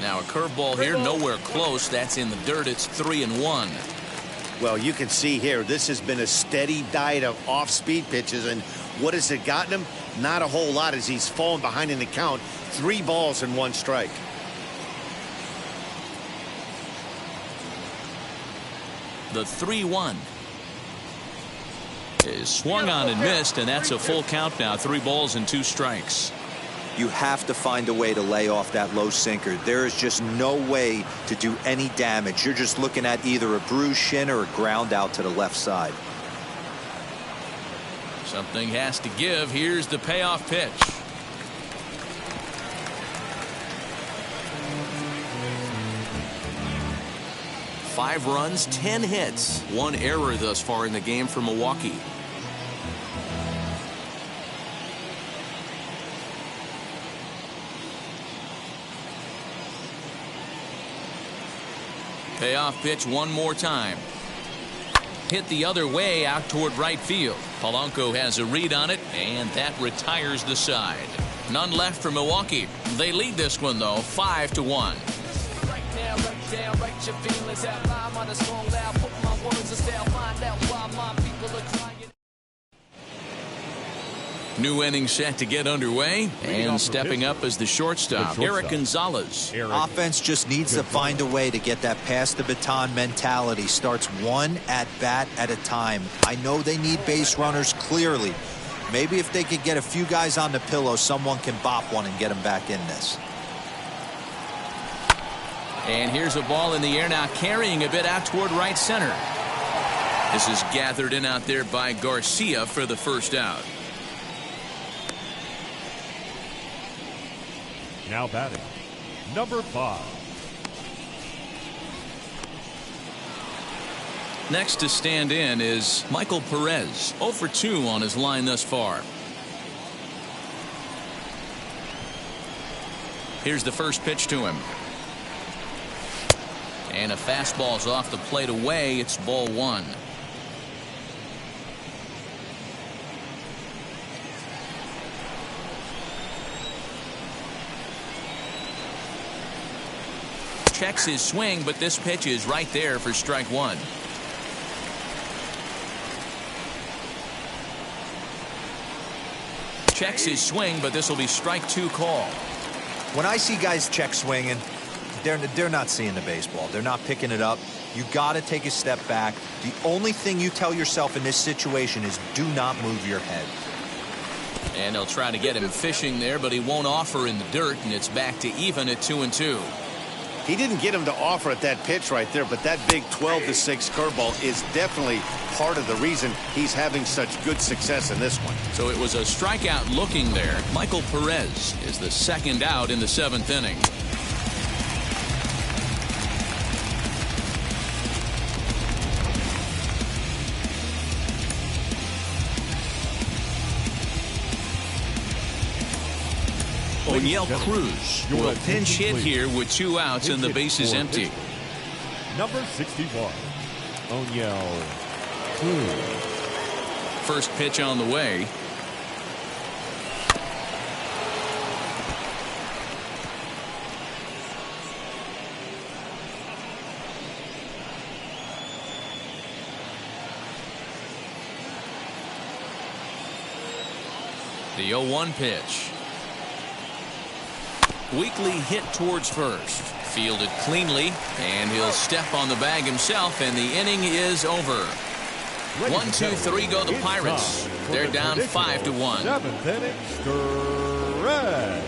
Now a curveball here, nowhere close. That's in the dirt. It's 3-1. Well, you can see here, this has been a steady diet of off-speed pitches, and what has it gotten him? Not a whole lot, as he's fallen behind in the count. 3 balls and 1 strike. The 3-1 is swung on and missed, and that's a full count now. 3 balls and 2 strikes. You have to find a way to lay off that low sinker. There is just no way to do any damage. You're just looking at either a bruised shin or a ground out to the left side. Something has to give. Here's the payoff pitch. Five runs, 10 hits, 1 error thus far in the game for Milwaukee. Payoff pitch one more time. Hit the other way out toward right field. Polanco has a read on it, and that retires the side. None left for Milwaukee. They lead this one, though, 5-1. New inning set to get underway, and stepping up as the shortstop, Eric Gonzalez. Offense just needs to find a way to get that pass the baton mentality. Starts 1 at bat at a time. I know they need base runners clearly. Maybe if they could get a few guys on the pillow, someone can bop one and get them back in this. And here's a ball in the air now, carrying a bit out toward right center. This is gathered in out there by Garcia for the first out. Now batting, number 5. Next to stand in is Michael Perez, 0 for 2 on his line thus far. Here's the first pitch to him. And a fastball's off the plate away. It's ball 1. Checks his swing, but this pitch is right there for strike 1. Checks his swing, but this will be strike 2 call. When I see guys check swinging, they're not seeing the baseball. They're not picking it up. You got to take a step back. The only thing you tell yourself in this situation is do not move your head. And they'll try to get him fishing there, but he won't offer in the dirt, and it's back to even at 2-2. He didn't get him to offer at that pitch right there, but that big 12-6 curveball is definitely part of the reason he's having such good success in this one. So it was a strikeout looking there. Michael Perez is the second out in the 7th inning. O'Neill Cruz will pinch hit here with 2 outs and the base is empty. Number 61, O'Neill Cruz. First pitch on the way. The 0-1 pitch. Weakly hit towards first. Fielded cleanly, and he'll step on the bag himself, and the inning is over. 1, 2, 3 go the Pirates. They're down 5-1. 7th inning stretch.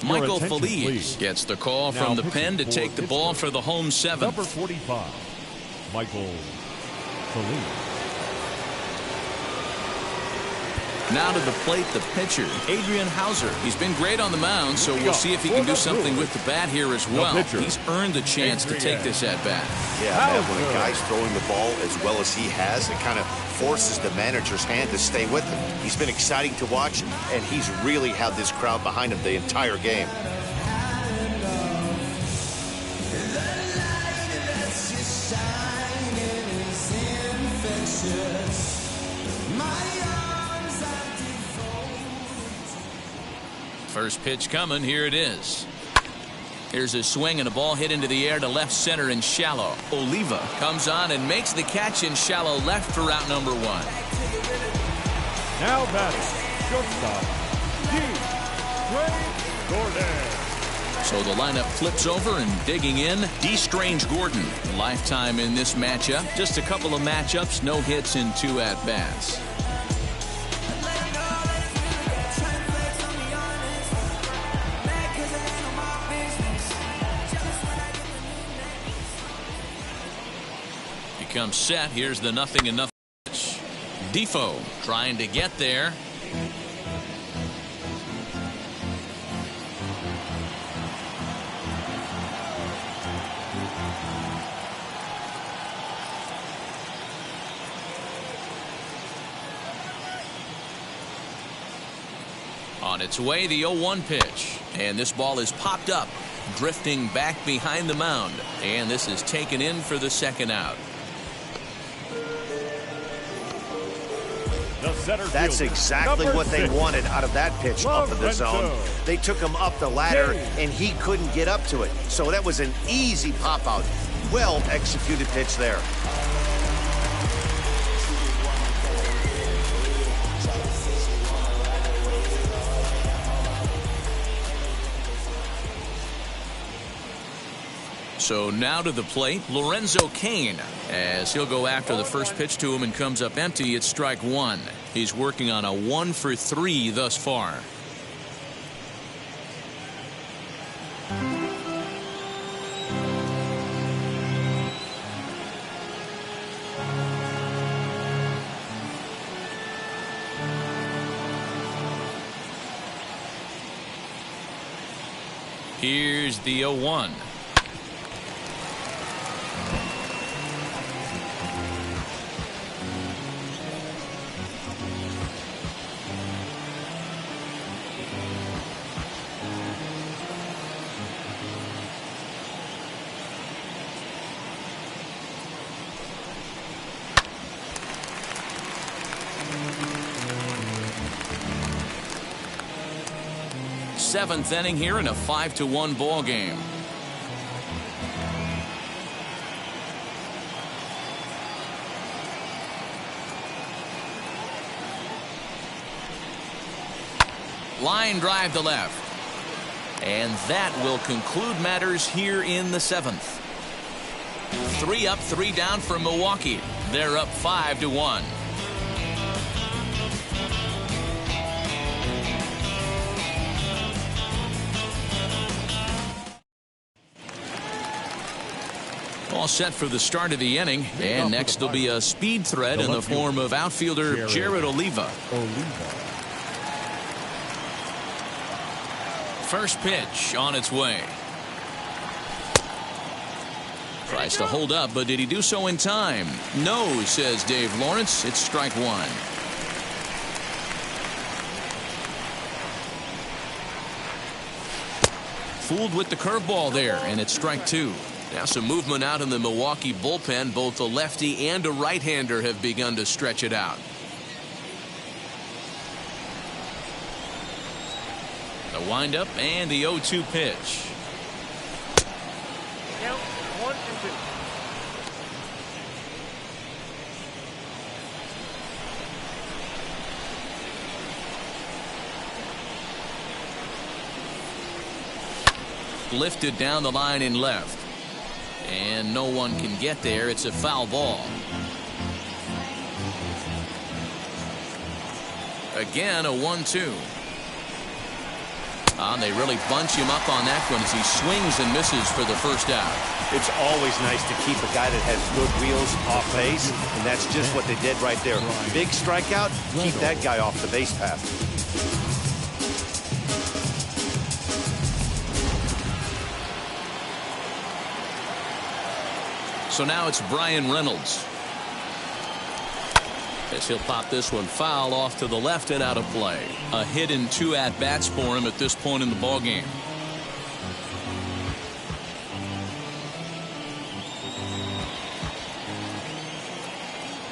Michael Feliz gets the call from the pen to take the ball for the home seventh. Number 45, Michael Feliz. Now to the plate, the pitcher, Adrian Hauser. He's been great on the mound, so we'll see if he can do something with the bat here as well. He's earned the chance to take this at-bat. Yeah, man, when a guy's throwing the ball as well as he has, it kind of forces the manager's hand to stay with him. He's been exciting to watch, and he's really had this crowd behind him the entire game. First pitch coming. Here it is. Here's a swing and a ball hit into the air to left center and shallow. Oliva comes on and makes the catch in shallow left for out number 1. Now batting, shortstop, D. Gordon. So the lineup flips over, and digging in, D. Strange Gordon. Lifetime in this matchup. Just a couple of matchups, no hits in 2 at-bats. Comes set. Here's the 0-0 pitch. Defoe trying to get there. On its way, the 0-1 pitch, and this ball is popped up, drifting back behind the mound, and this is taken in for the second out. That's exactly what they wanted out of that pitch up in the zone. They took him up the ladder, and he couldn't get up to it. So that was an easy pop-out. Well-executed pitch there. So now to the plate, Lorenzo Cain, as he'll go after the first pitch to him and comes up empty. It's strike 1. He's working on a 1 for 3 thus far. Here's the 0-1. Seventh inning here in a 5-1 ball game. Line drive to left. And that will conclude matters here in the 7th. 3 up, 3 down for Milwaukee. They're up 5-1. All set for the start of the inning, and next will be a speed threat in the form of outfielder Jared Oliva. First pitch on its way. Tries to hold up, but did he do so in time? No, says Dave Lawrence. It's strike 1. Fooled with the curveball there, and it's strike 2. Now some movement out in the Milwaukee bullpen. Both a lefty and a right-hander have begun to stretch it out. The windup and the 0-2 pitch. Count 1-2. Lifted down the line in left. And no one can get there. It's a foul ball. Again, a 1-2. They really bunch him up on that one as he swings and misses for the first out. It's always nice to keep a guy that has good wheels off base, and that's just what they did right there. Big strikeout, keep that guy off the base path. So now it's Brian Reynolds. As he'll pop this one foul off to the left and out of play. A hit in 2 at-bats for him at this point in the ballgame.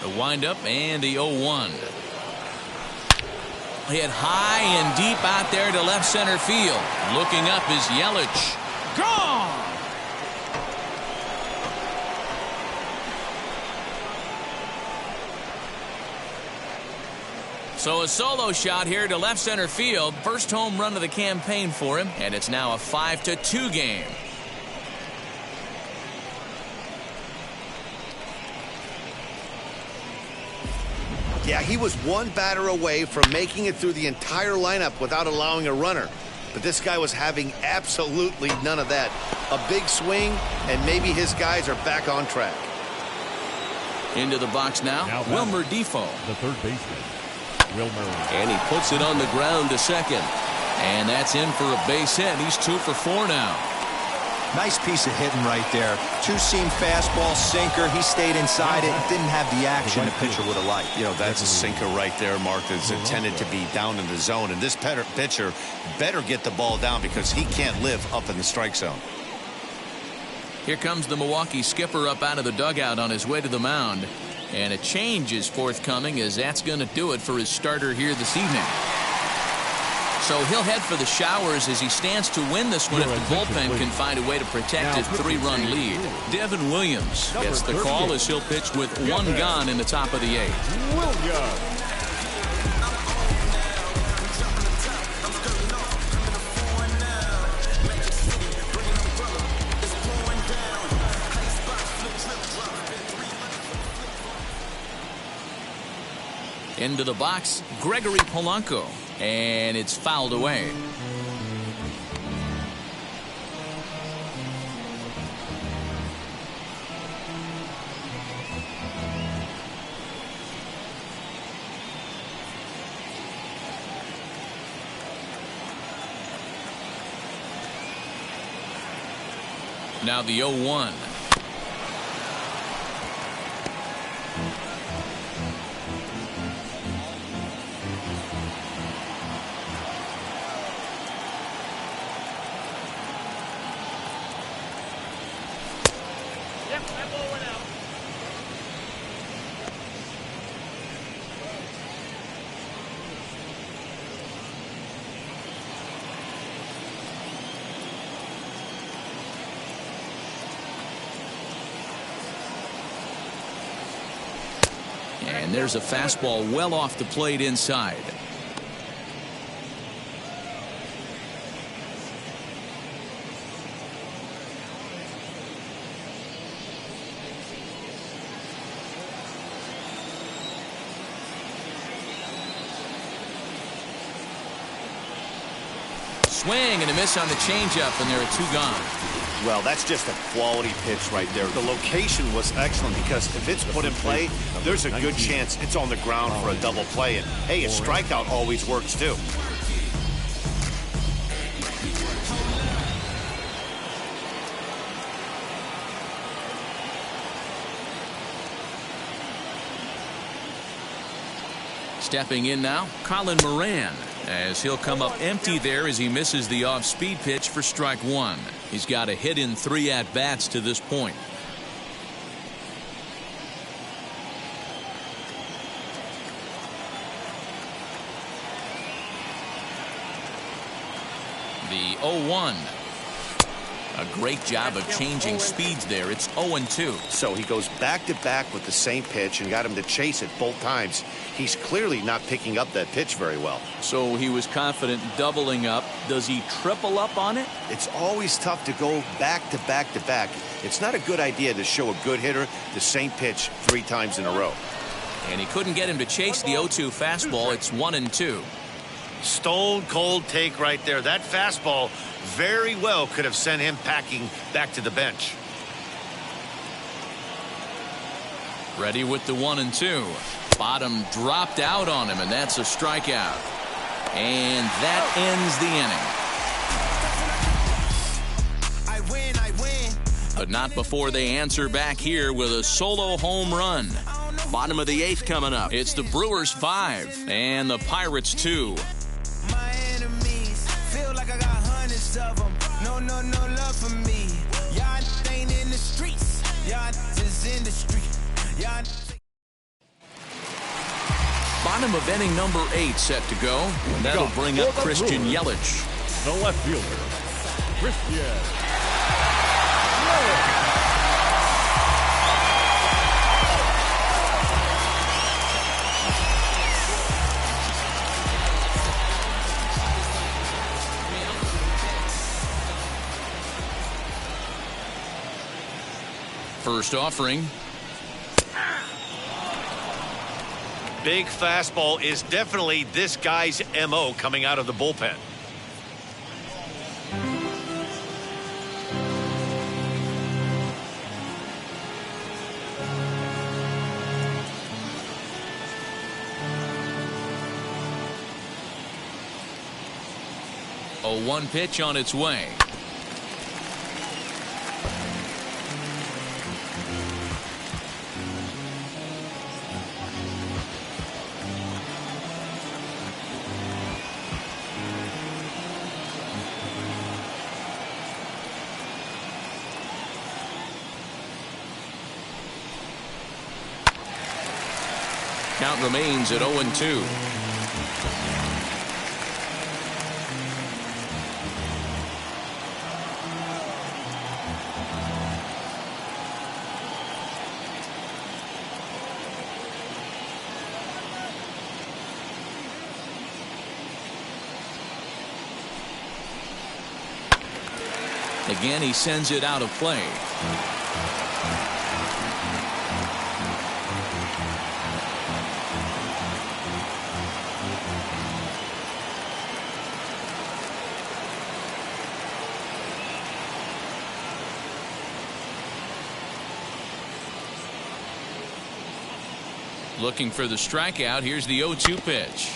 The windup and the 0-1. Hit high and deep out there to left center field. Looking up is Yelich. Gone! So a solo shot here to left center field. First home run of the campaign for him, and it's now a 5-2 game. Yeah, he was one batter away from making it through the entire lineup without allowing a runner. But this guy was having absolutely none of that. A big swing, and maybe his guys are back on track. Into the box now Wilmer Defoe. The third baseman, Wilmer. And he puts it on the ground to second. And that's in for a base hit. He's 2 for 4 now. Nice piece of hitting right there. Two-seam fastball, sinker. He stayed inside it. Didn't have the action the pitcher would have liked. You know, that's a sinker right there, Mark, that's intended to be down in the zone. And this pitcher better get the ball down because he can't live up in the strike zone. Here comes the Milwaukee skipper up out of the dugout on his way to the mound. And a change is forthcoming, as that's going to do it for his starter here this evening. So he'll head for the showers as he stands to win this one if the bullpen can find a way to protect his 3-run lead. Devin Williams gets the call as he'll pitch with 1 gone in the top of the 8th. Williams. Into the box, Gregory Polanco. And it's fouled away. Now the 0-1. And there's a fastball well off the plate inside. Swing and a miss on the changeup, and there are 2 gone. Well, that's just a quality pitch right there. The location was excellent because if it's put in play, there's a good chance it's on the ground for a double play. And, hey, a strikeout always works, too. Stepping in now, Colin Moran, as he'll come up empty there as he misses the off-speed pitch for strike 1. He's got a hit in 3 at-bats to this point. The 0-1. A great job of changing speeds there. It's 0-2. So he goes back-to-back with the same pitch and got him to chase it both times. He's clearly not picking up that pitch very well. So he was confident doubling up. Does he triple up on it? It's always tough to go back-to-back-to-back. It's not a good idea to show a good hitter the same pitch 3 times in a row. And he couldn't get him to chase the 0-2 fastball. It's 1-2. Stone cold take right there. That fastball very well could have sent him packing back to the bench. Ready with the 1-2. Bottom dropped out on him, and that's a strikeout. And that ends the inning. I win. But not before they answer back here with a solo home run. Bottom of the 8th coming up. It's the Brewers 5 and the Pirates 2. My enemies feel like I got hundreds of them. No love for me. Y'all ain't in the streets. Y'all just in the street. Y'all. Bottom of inning number 8 set to go. And that'll bring up Christian Yelich. The left fielder, Christian Yelich. First offering. Big fastball is definitely this guy's MO coming out of the bullpen. A 1 pitch on its way. Count remains at 0-2. Again, he sends it out of play. Looking for the strikeout. Here's the 0-2 pitch.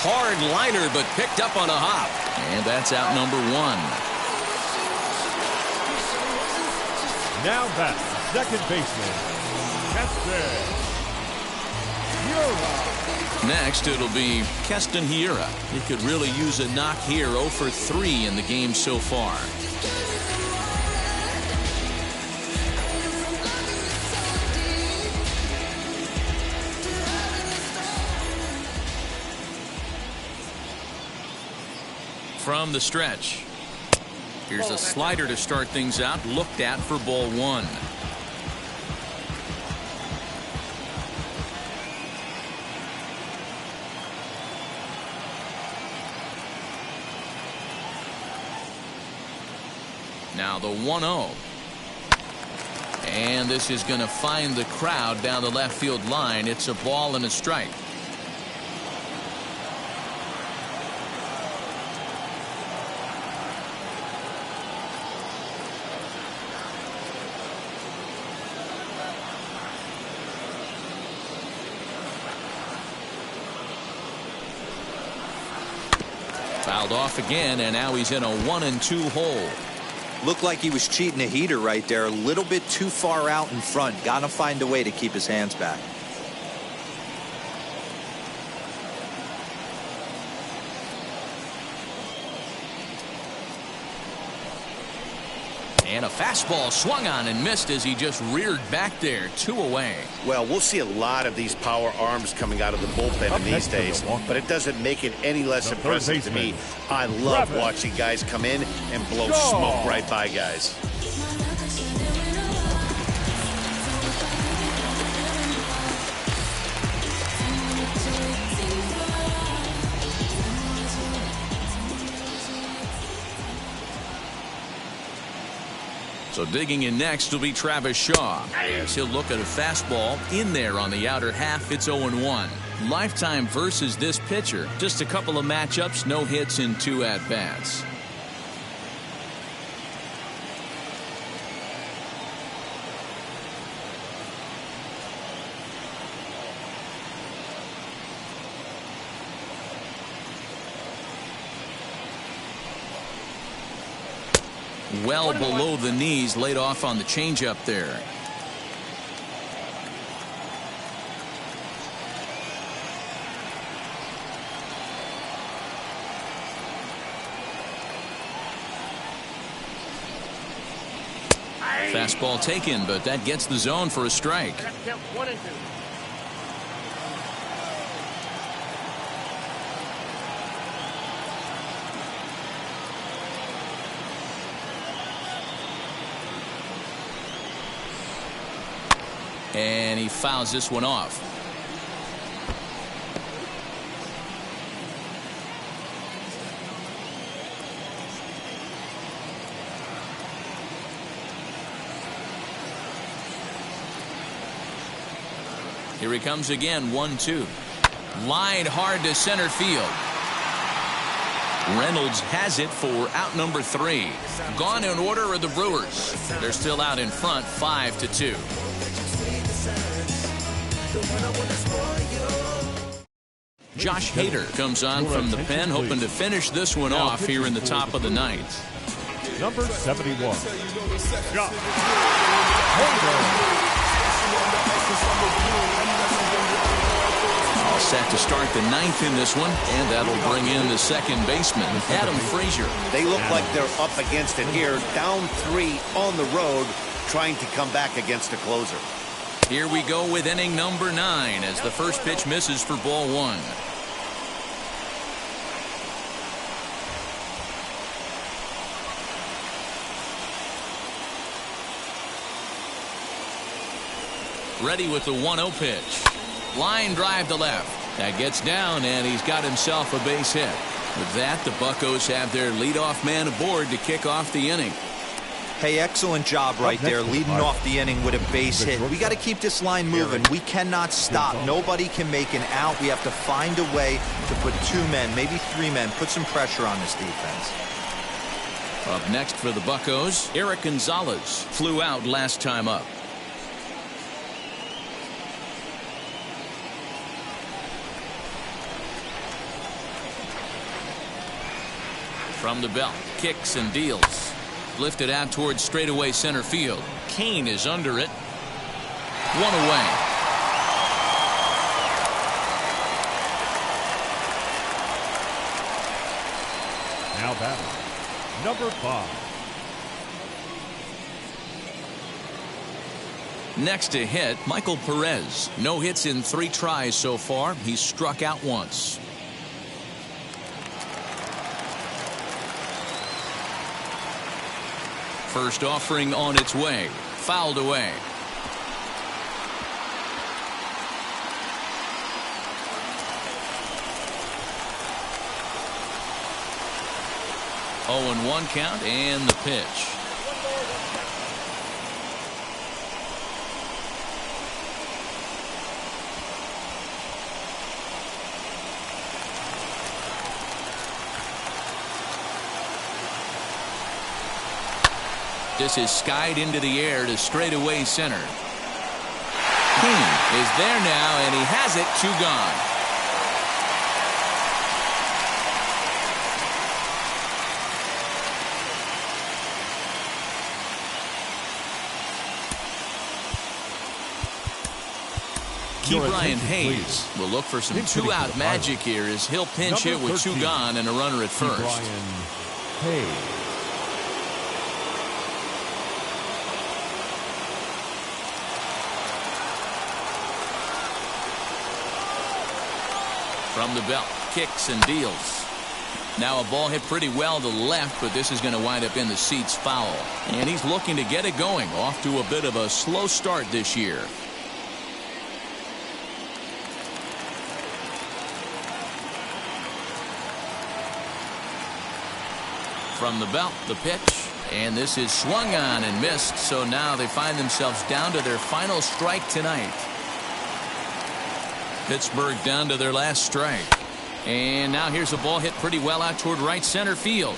Hard liner, but picked up on a hop. And that's out number 1. Now back, second baseman, Keston Hiura. Next, it'll be Keston Hiura. He could really use a knock here. 0 for 3 in the game so far. From the stretch. Here's a slider to start things out. Looked at for ball 1. Now the 1-0. And this is going to find the crowd down the left field line. It's a ball and a strike. Fouled off again, and now he's in a 1-2 hole. Looked like he was cheating a heater right there. A little bit too far out in front. Got to find a way to keep his hands back. Fastball swung on and missed as he just reared back there. 2 away. Well, we'll see a lot of these power arms coming out of the bullpen in these days, but it doesn't make it any less impressive to me. I love watching guys come in and blow smoke right by guys. So digging in next will be Travis Shaw, as he'll look at a fastball in there on the outer half. It's 0-1. Lifetime versus this pitcher. Just a couple of matchups, no hits in 2 at-bats. Well below the knees, laid off on the changeup there. Fastball taken, but that gets the zone for a strike. 1-2. And he fouls this one off. Here he comes again, 1-2. Lined hard to center field. Reynolds has it for out number 3. Gone in order are the Brewers. They're still out in front, 5-2. Josh Hader comes on from the pen, hoping to finish this one off here in the top of the ninth. Number 71, Josh Hader. All set to start the ninth in this one, and that'll bring in the second baseman, Adam Frazier. They look like they're up against it here, down 3 on the road, trying to come back against a closer. Here we go with inning number 9 as the first pitch misses for ball 1. Ready with the 1-0 pitch. Line drive to left. That gets down, and he's got himself a base hit. With that, the Buccos have their leadoff man aboard to kick off the inning. Hey, excellent job right there, leading off the inning with a base hit. We got to keep this line moving. We cannot stop. Nobody can make an out. We have to find a way to put 2 men, maybe 3 men, put some pressure on this defense. Up next for the Buccos, Eric Gonzalez flew out last time up. From the belt, kicks and deals. Lifted out towards straightaway center field. Kane is under it. 1 away. Now batting, number 5. Next to hit, Michael Perez. No hits in 3 tries so far. He's struck out once. First offering on its way. Fouled away. Oh, and 1 count, and the pitch. This is skied into the air to straightaway center. Kane is there now, and he has it. 2 gone. Key Brian Hayes will look for some 2-out magic here as he'll pinch hit with 2 gone and a runner at first. Brian Hayes. From the belt, kicks and deals. Now a ball hit pretty well to left, but this is going to wind up in the seats foul. And he's looking to get it going, off to a bit of a slow start this year. From the belt, the pitch. And this is swung on and missed, so now they find themselves down to their final strike tonight. Pittsburgh down to their last strike. And now here's a ball hit pretty well out toward right center field.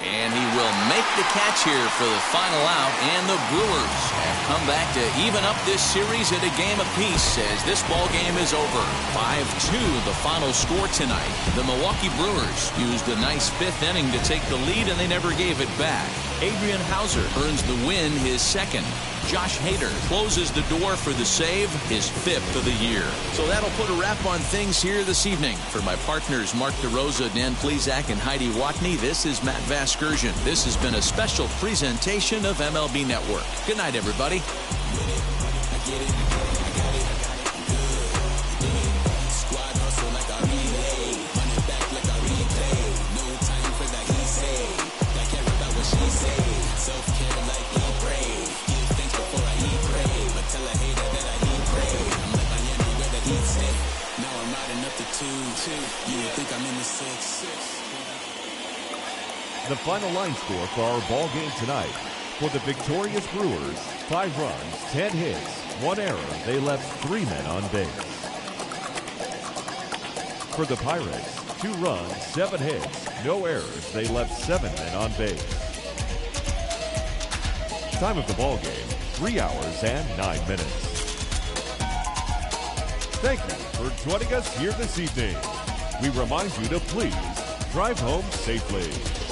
And he will make the catch here for the final out. And the Brewers have come back to even up this series at a game apiece as this ball game is over. 5-2 the final score tonight. The Milwaukee Brewers used a nice fifth inning to take the lead, and they never gave it back. Adrian Hauser earns the win, his second. Josh Hader closes the door for the save, his fifth of the year. So that'll put a wrap on things here this evening. For my partners Mark DeRosa, Dan Plesac, and Heidi Watney, this is Matt Vasgersian. This has been a special presentation of MLB Network. Good night, everybody. The final line score for our ball game tonight. For the victorious Brewers, 5 runs, 10 hits, 1 error. They left 3 men on base. For the Pirates, 2 runs, 7 hits, no errors. They left 7 men on base. Time of the ball game, 3 hours and 9 minutes. Thank you for joining us here this evening. We remind you to please drive home safely.